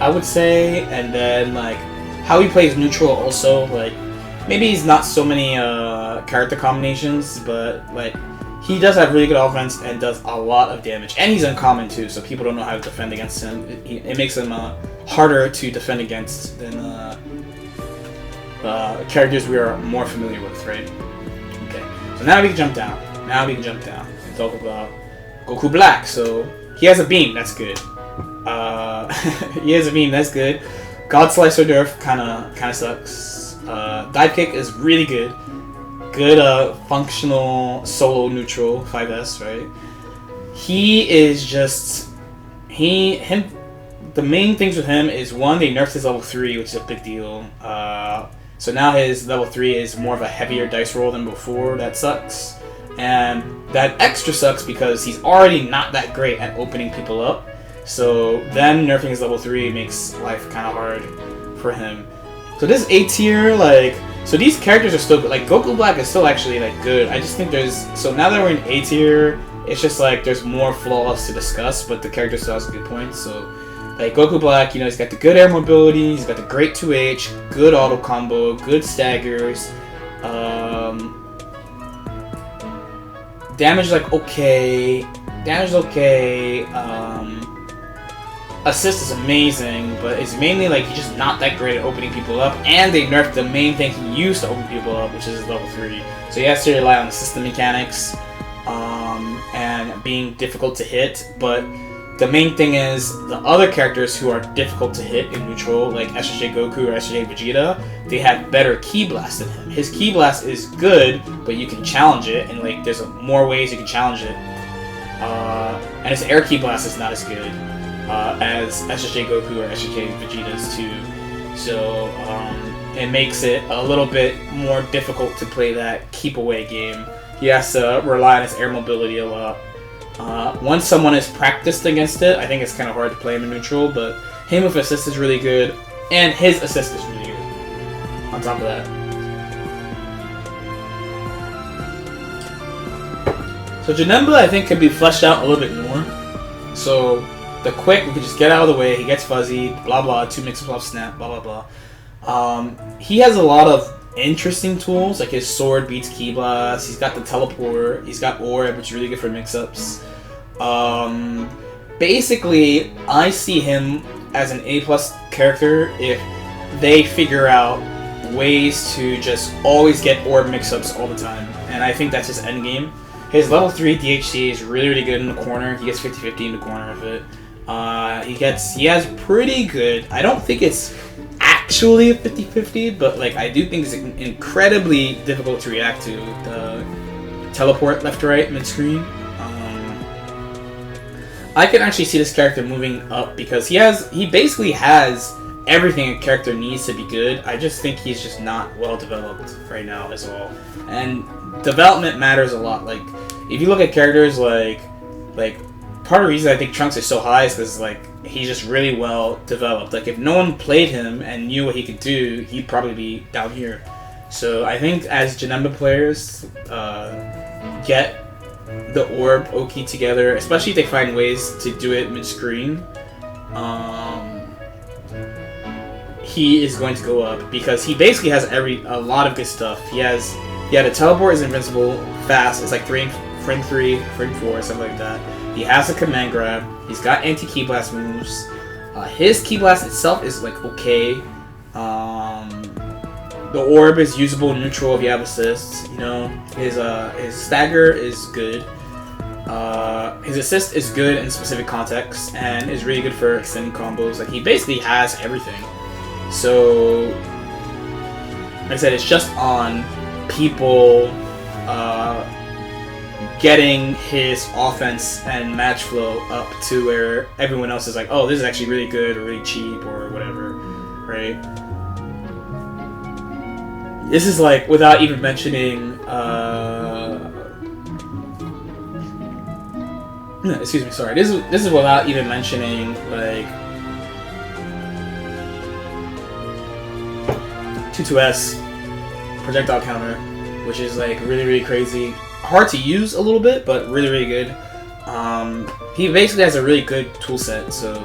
I would say, and then like how he plays neutral also. Like, maybe he's not so many character combinations, but like he does have really good offense and does a lot of damage, and he's uncommon too, so people don't know how to defend against him. It makes him harder to defend against than characters we are more familiar with, right? Okay, so now we can jump down. And talk about Goku Black. So he has a beam, that's good. He has a beam, that's good. God Slicer Nerf kinda sucks. Dive Kick is really good. Good functional solo neutral 5S, right? He is just the main things with him is, one, they nerfed his level 3, which is a big deal. So now his level 3 is more of a heavier dice roll than before. That sucks. And that extra sucks because he's already not that great at opening people up. So then nerfing his level 3 makes life kind of hard for him. So this A tier, like, so these characters are still good. Like, Goku Black is still actually, like, good. I just think so now that we're in A tier, it's just like there's more flaws to discuss, but the character still has good points. So, like, Goku Black, you know, he's got the good air mobility, he's got the great 2H, good auto combo, good staggers, damage, like, okay, assist is amazing, but it's mainly, like, he's just not that great at opening people up, and they nerfed the main thing he used to open people up, which is his level 3. So he has to rely on the system mechanics, and being difficult to hit, but the main thing is the other characters who are difficult to hit in neutral, like SSJ Goku or SSJ Vegeta, they have better Ki Blast than him. His Ki Blast is good, but you can challenge it, and like there's more ways you can challenge it. And his Air Ki Blast is not as good as SSJ Goku or SSJ Vegeta's too. So it makes it a little bit more difficult to play that keep away game. He has to rely on his air mobility a lot. Once someone is practiced against it, I think it's kind of hard to play him in neutral, but him with assist is really good, and his assist is really good on top of that. So Janemba, I think, can be fleshed out a little bit more. So the quick, we can just get out of the way, he gets fuzzy, blah blah, 2 mix-ups off snap, blah blah blah. He has a lot of interesting tools, like his sword beats Ki Blast, he's got the teleport, he's got Orb, which is really good for mix-ups. Basically, I see him as an A+ character if they figure out ways to just always get Orb mix-ups all the time, and I think that's his endgame. His level 3 DHC is really, really good in the corner. He gets 50-50 in the corner of it. He has pretty good, I don't think it's actually a 50-50, but like I do think it's incredibly difficult to react to the teleport left to right mid-screen. I can actually see this character moving up because he basically has everything a character needs to be good. I just think he's just not well developed right now as well. And development matters a lot. Like if you look at characters like part of the reason I think Trunks is so high is because like he's just really well developed. Like if no one played him and knew what he could do, he'd probably be down here. So I think as Janemba players get the Orb Oki together, especially if they find ways to do it mid-screen, he is going to go up because he basically has a lot of good stuff. The teleport is invincible, fast. It's like frame 3, frame 4, something like that. He has a command grab. He's got anti-Ki Blast moves. His Ki Blast itself is like okay. The Orb is usable neutral if you have assists. You know, his stagger is good. His assist is good in specific contexts and is really good for extending combos. Like he basically has everything. So, like I said, it's just on people getting his offense and match flow up to where everyone else is like, oh, this is actually really good or really cheap or whatever, right? This is like without even mentioning, excuse me, sorry. This is without even mentioning like 2-2S projectile counter, which is like really crazy. Hard to use a little bit, but really good. He basically has a really good tool set, so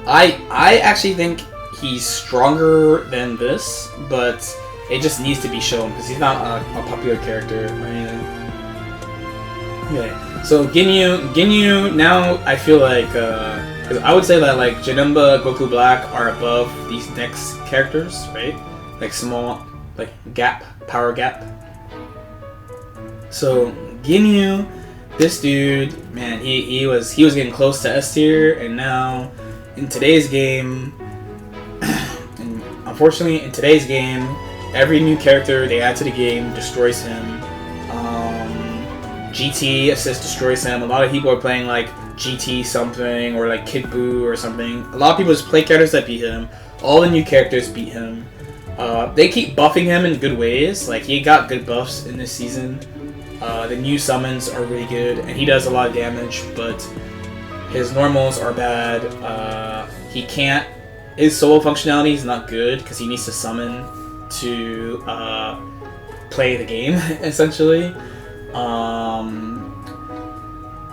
I actually think he's stronger than this, but it just needs to be shown because he's not a popular character or anything. Okay, so Ginyu now I feel like because I would say that like Janemba, Goku Black are above these next characters, right? Like small, like power gap. So Ginyu, this dude, man, he was getting close to S tier, and now in today's game, and unfortunately in today's game, every new character they add to the game destroys him. GT assist destroys him. A lot of people are playing like GT something or like Kid Buu or something. A lot of people just play characters that beat him. All the new characters beat him. They keep buffing him in good ways. Like he got good buffs in this season. The new summons are really good, and he does a lot of damage. But his normals are bad. He can't. His solo functionality is not good because he needs to summon to play the game essentially.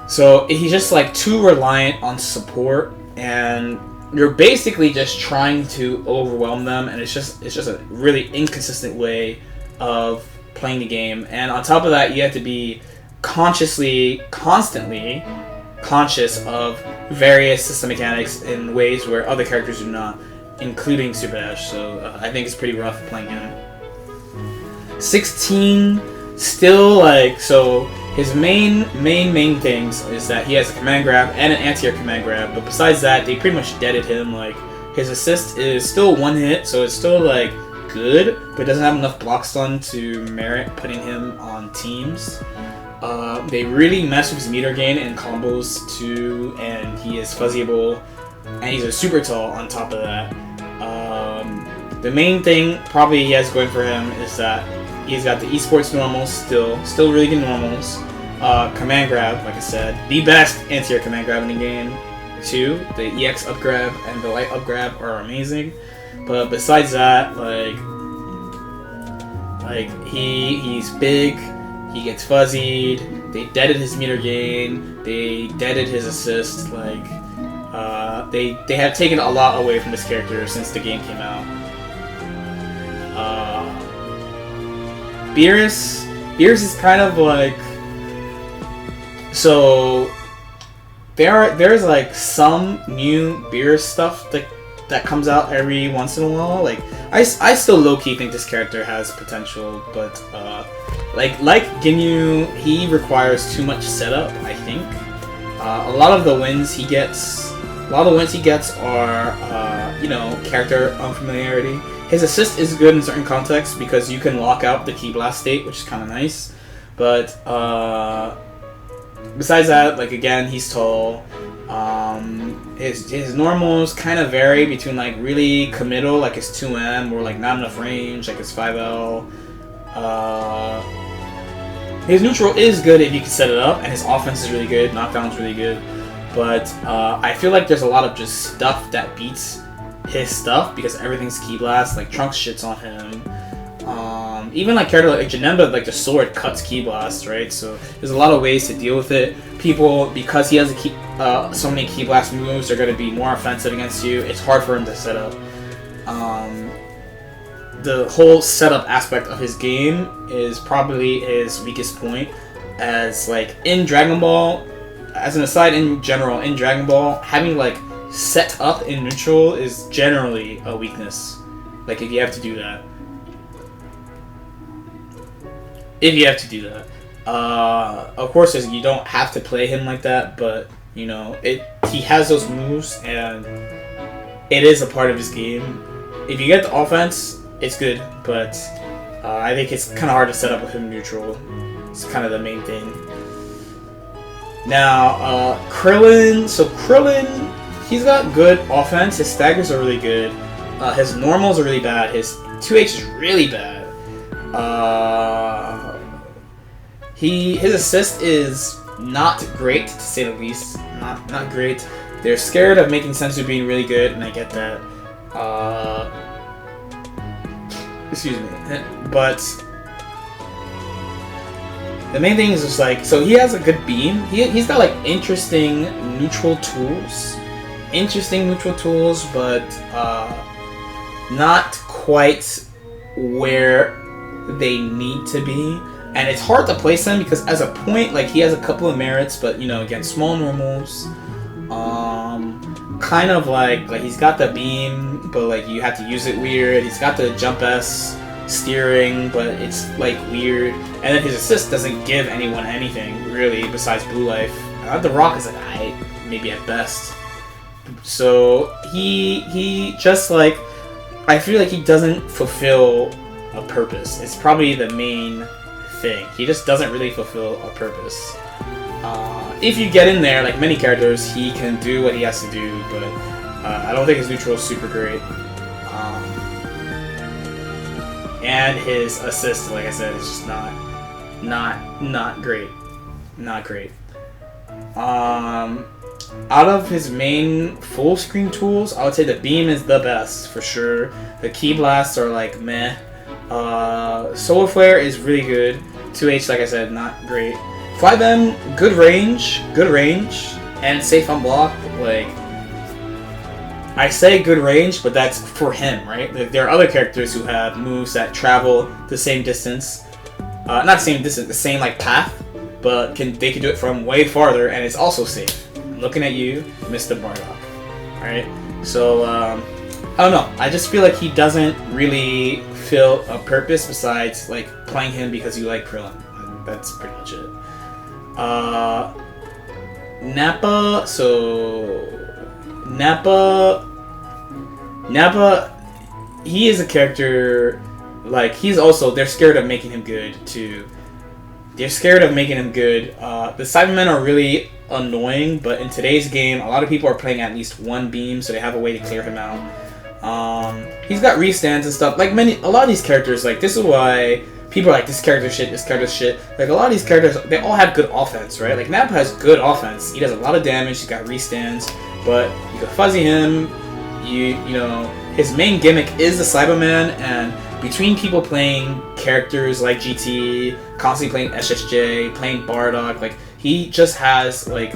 So he's just like too reliant on support, and you're basically just trying to overwhelm them, and it's just a really inconsistent way of playing the game. And on top of that, you have to be constantly conscious of various system mechanics in ways where other characters do not, including Super Dash. So I think it's pretty rough playing him. 16, still like, so his main things is that he has a command grab and an anti-air command grab, but besides that, they pretty much deaded him. Like, his assist is still one hit, so it's still like good, but doesn't have enough block stun to merit putting him on teams. They really mess with his meter gain and combos too, and he is fuzzyable, and he's a super tall on top of that. The main thing probably he has going for him is that he's got the esports normals still really good normals. Command grab, like I said, the best anti-air command grab in the game. Too, the EX up grab and the light up grab are amazing. But besides that, like he's big, he gets fuzzied. They deaded his meter gain. They deaded his assist. Like they have taken a lot away from this character since the game came out. Beerus is kind of like, so there's like some new Beerus stuff that comes out every once in a while. Like I still low-key think this character has potential, but like Ginyu, he requires too much setup, I think. A lot of the wins he gets are you know, character unfamiliarity. His assist is good in certain contexts because you can lock out the Ki Blast state, which is kind of nice. But besides that, like again, he's tall. His normals kind of vary between like really committal, like his 2M, or like not enough range, like his 5L. His neutral is good if you can set it up, and his offense is really good. Knockdown's really good. But I feel like there's a lot of just stuff that beats his stuff because everything's Ki Blast. Like Trunks shits on him. Even like character like Janemba, like the sword cuts Ki Blast, right? So there's a lot of ways to deal with it. People, because he has so many Ki Blast moves, are going to be more offensive against you. It's hard for him to set up. The whole setup aspect of his game is probably his weakest point. As like in Dragon Ball, as an aside, in general, in Dragon Ball, having like set up in neutral is generally a weakness. Like if you have to do that. Of course, you don't have to play him like that, but you know, he has those moves, and it is a part of his game. If you get the offense, it's good, but I think it's kind of hard to set up with him neutral. It's kind of the main thing. Now, Krillin. So Krillin, he's got good offense. His staggers are really good. His normals are really bad. His 2H is really bad. His assist is not great, to say the least. Not great. They're scared of making Senzu being really good, and I get that. Excuse me. But the main thing is just like, so he has a good beam. He's got like interesting neutral tools. But not quite where they need to be. And it's hard to place him because as a point, like, he has a couple of merits, but, you know, again, small normals. Kind of like he's got the beam, but like you have to use it weird. He's got the jump S steering, but it's like weird. And then his assist doesn't give anyone anything really besides Blue Life. The Rock is like maybe at best. So he just like, I feel like he doesn't fulfill a purpose. It's probably the main thing. He just doesn't really fulfill a purpose. If you get in there, like many characters, he can do what he has to do, but I don't think his neutral is super great. And his assist, like I said, is just not great. Not great. Out of his main full screen tools, I would say the beam is the best for sure. The key blasts are like meh. Solar Flare is really good. 2H, like I said, not great. 5M, good range, and safe on block. Like, I say good range, but that's for him, right? There are other characters who have moves that travel the same distance, not the same distance, the same like path, but they can do it from way farther, and it's also safe. I'm looking at you, Mr. Bardock. All right, so I don't know. I just feel like he doesn't really fill a purpose besides like playing him because you like Krillin. That's pretty much it. Napa, so Napa, he is a character, like, he's also, they're scared of making him good too. They're scared of making him good. The Cybermen are really annoying, but in today's game, a lot of people are playing at least one beam, so they have a way to clear him out. He's got restands and stuff. Like a lot of these characters, like, this is why people are like, this character's shit, this character's shit. Like, a lot of these characters, they all have good offense, right? Like, Napa has good offense. He does a lot of damage, he's got restands, but you can fuzzy him. You know, his main gimmick is the Cyberman, and between people playing characters like GT, constantly playing SSJ, playing Bardock, like, he just has, like,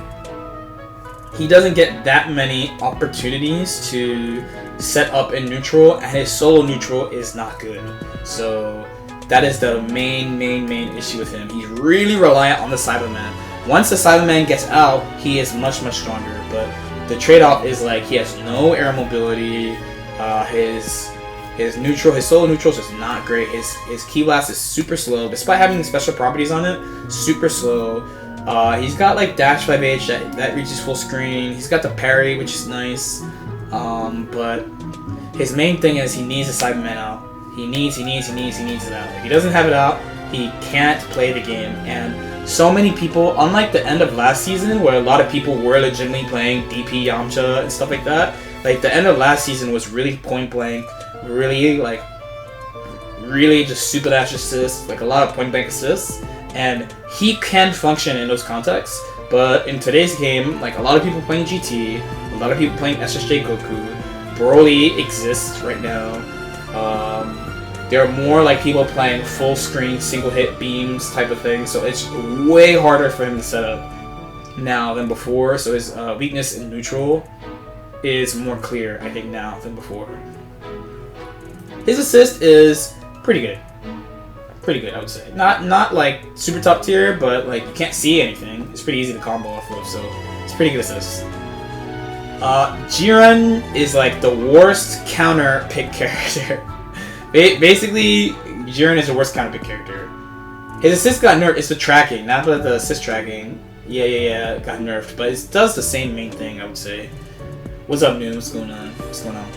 he doesn't get that many opportunities to set up in neutral, and his solo neutral is not good. So that is the main issue with him. He's really reliant on the Cyberman. Once the Cyberman gets out, he is much stronger, but the trade-off is like he has no air mobility. His solo neutral is just not great. His key blast is super slow, despite having special properties on it. Super slow. He's got like dash 5H that reaches full screen. He's got the parry, which is nice. But his main thing is he needs the Cyberman out. He needs it out. If he doesn't have it out, he can't play the game. And so many people, unlike the end of last season, where a lot of people were legitimately playing DP Yamcha and stuff like that, like the end of last season was really point blank, really just super dash assists, like a lot of point blank assists, and he can function in those contexts. But in today's game, like a lot of people playing GT, a lot of people playing SSJ Goku, Broly exists right now. There are more like people playing full screen, single hit beams type of thing, so it's way harder for him to set up now than before. So his weakness in neutral is more clear, I think, now than before. His assist is pretty good. Pretty good, I would say. Not like super top tier, but like you can't see anything. It's pretty easy to combo off of, so it's pretty good assist. Jiren is like the worst counter pick character. Basically, Jiren is the worst counter pick character. His assist got nerfed. It's the tracking, not the assist tracking. Yeah, got nerfed, but it does the same main thing, I would say. What's up, Noon? What's going on,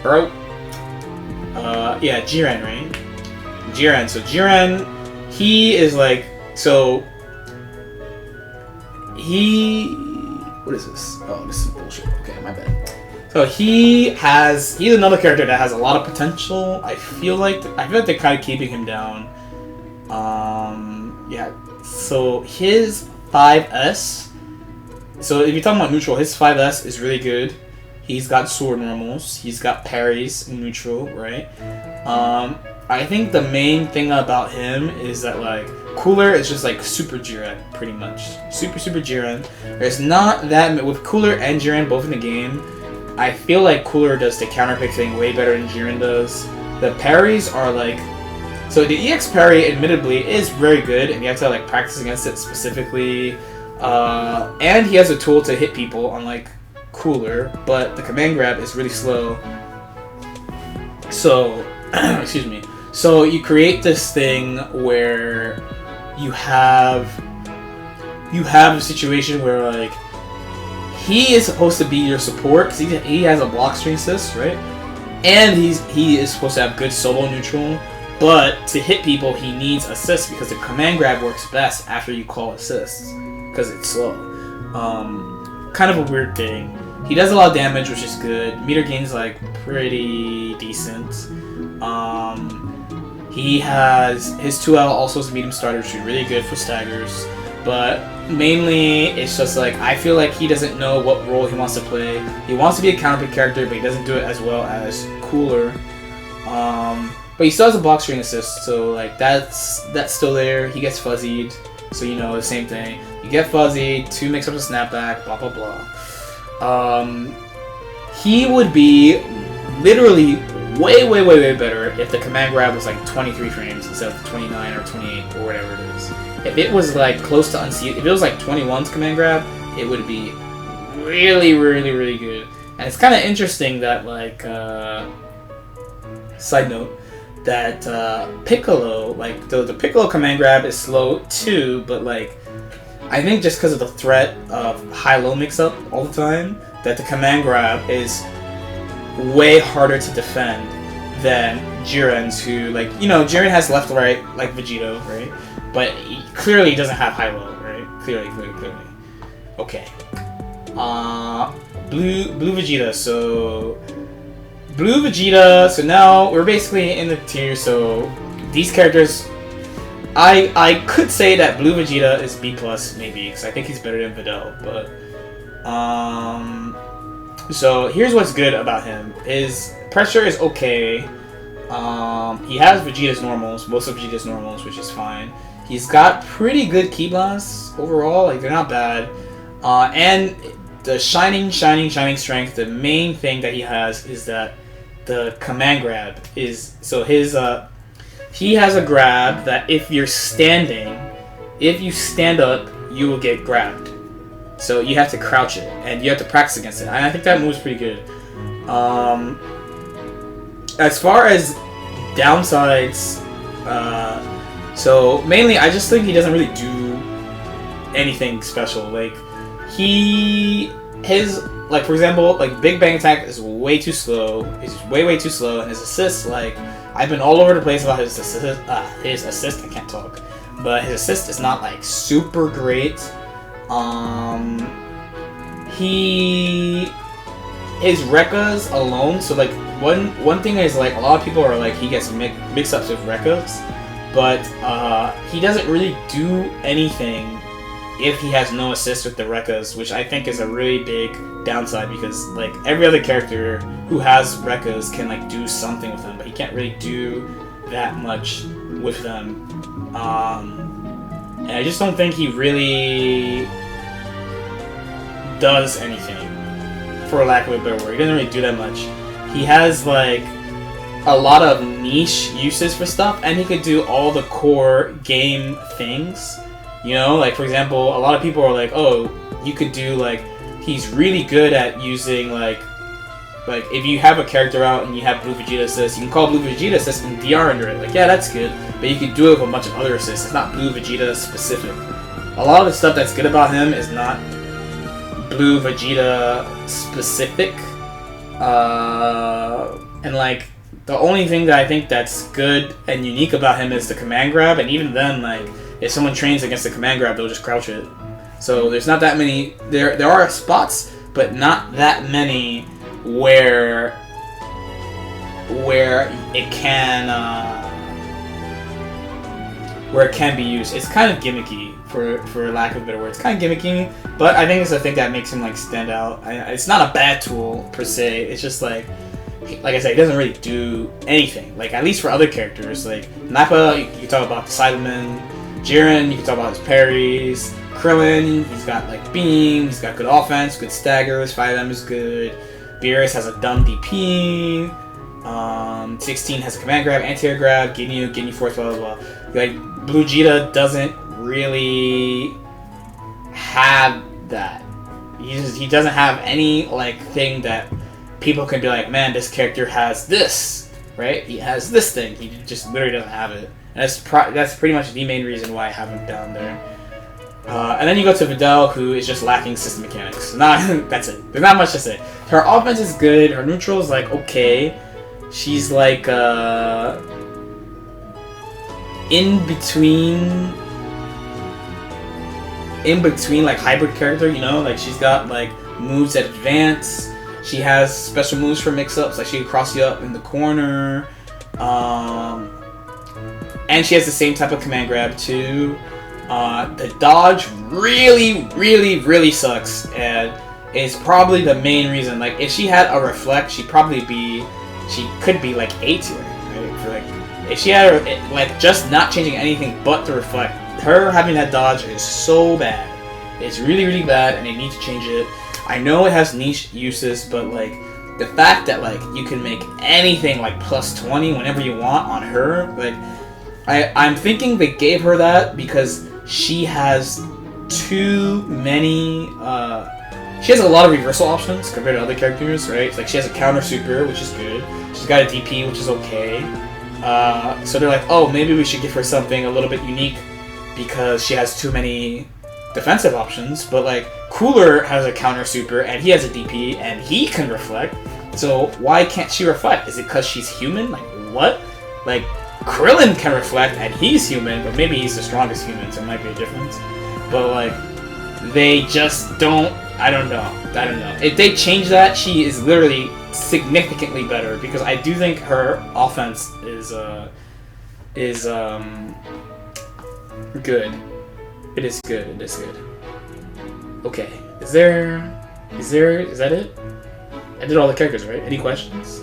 bro? Yeah, Jiren, right? Jiren. So Jiren, he is like, so what is this? Oh, this is bullshit. Okay, my bad. So he's another character that has a lot of potential. I feel like they're kind of keeping him down. Yeah. So his 5S. So if you're talking about neutral, his 5S is really good. He's got sword normals. He's got parries in neutral, right? I think the main thing about him is that like Cooler is just like Super Jiren, pretty much. Super Jiren. There's not that with Cooler and Jiren both in the game. I feel like Cooler does the counter pick thing way better than Jiren does. The parries are like, so the EX parry admittedly is very good, and you have to like practice against it specifically. And he has a tool to hit people, unlike Cooler, but the command grab is really slow. So, excuse me. So you create this thing where you have a situation where like he is supposed to be your support because he has a block string assist, right? And he is supposed to have good solo neutral, but to hit people he needs assist because the command grab works best after you call assists because it's slow. Kind of a weird thing. He does a lot of damage, which is good. Meter gain's like pretty decent. He has his 2L also is medium starter, which is really good for staggers. But mainly, it's just like I feel like he doesn't know what role he wants to play. He wants to be a counter pick character, but he doesn't do it as well as Cooler. But he still has a block string assist, so like that's still there. He gets fuzzied, so you know the same thing. You get fuzzied, 2 mix up a snapback, blah blah blah. He would be literally way better if the command grab was like 23 frames instead of 29 or 28 or whatever it is. If it was like close to unsealed, if it was like 21's command grab, it would be really good. And it's kind of interesting that like side note that Piccolo, like the Piccolo command grab is slow too, but like I think just because of the threat of high-low mix-up all the time, that the command grab is way harder to defend than Jiren's, who, like, you know, Jiren has left-right, like Vegeta, right? But he clearly doesn't have high-low, right? Clearly. Okay. Blue Vegeta, so... Blue Vegeta, so now we're basically in the tier, so these characters... I could say that Blue Vegeta is B+, maybe, because I think he's better than Vidal, but... So here's what's good about him. His pressure is okay. He has Vegeta's normals, most of Vegeta's normals, which is fine. He's got pretty good key blasts overall, like they're not bad. And the shining strength, the main thing that he has is that the command grab is, so his he has a grab that if you're standing, if you stand up, you will get grabbed. So you have to crouch it, and you have to practice against it. And I think that move's pretty good. As far as downsides, so mainly I just think he doesn't really do anything special. Like like for example, like Big Bang Attack is way too slow. He's way too slow, and his assist, like I've been all over the place about his assist. I can't talk, but his assist is not like super great. His Rekkas alone, so like one thing is like a lot of people are like he gets mix-ups with Rekkas, but he doesn't really do anything if he has no assist with the Rekkas, which I think is a really big downside because like every other character who has Rekkas can like do something with them, but he can't really do that much with them. And I just don't think he really does anything, for lack of a better word. He doesn't really do that much. He has like a lot of niche uses for stuff, and he could do all the core game things. You know, like for example, a lot of people are like, oh, you could do like, he's really good at using like if you have a character out and you have Blue Vegeta assist, you can call Blue Vegeta assist and DR under it. Like, yeah, that's good, but you can do it with a bunch of other assists. It's not Blue Vegeta specific. A lot of the stuff that's good about him is not Blue Vegeta specific. And like, the only thing that I think that's good and unique about him is the command grab, and even then, like, if someone trains against the command grab, they'll just crouch it. So there's not that many. There are spots, but not that many where it can be used. It's kind of gimmicky, for lack of a better word. It's kind of gimmicky, but I think it's the thing that makes him like stand out. It's not a bad tool per se. It's just like I said, he doesn't really do anything. Like at least for other characters, like Napa, you can talk about the Cyberman. Jiren, you can talk about his parries. Krillin, he's got like beam. He's got good offense, good staggers. 5M is good. Beerus has a dumb DP. 16 has a command grab, anti-air grab, Ginyu force, blah blah blah. Like Blue Vegeta doesn't really have that. He doesn't have any like thing that people can be like, man, this character has this, right? He has this thing. He just literally doesn't have it, and that's pretty much the main reason why I have him down there. And then you go to Vidal, who is just lacking system mechanics. That's it. There's not much to say. Her offense is good. Her neutral is like okay. She's like in between like hybrid character, you know, like she's got like moves that advance. She has special moves for mix-ups, like she can cross you up in the corner. And she has the same type of command grab too. The dodge really sucks, and is probably the main reason. Like if she had a reflect, she could be like A tier, right? For like if she had like just not changing anything but the reflect, her having that dodge is so bad. It's really bad, and they need to change it. I know it has niche uses, but like the fact that like you can make anything like plus 20 whenever you want on her, like I'm thinking they gave her that because she has too many. She has a lot of reversal options compared to other characters, right? It's like she has a counter super, which is good. She's got a DP, which is okay. So they're like, oh, maybe we should give her something a little bit unique because she has too many defensive options. But like Cooler has a counter super and he has a DP and he can reflect. So why can't she reflect? Is it because she's human? Like what? Like Krillin can reflect and he's human, but maybe he's the strongest human, so it might be a difference. But like they just don't. I don't know. If they change that, she is literally significantly better because I do think her offense is good. It is good. Okay. Is that it? I did all the characters, right? Any questions?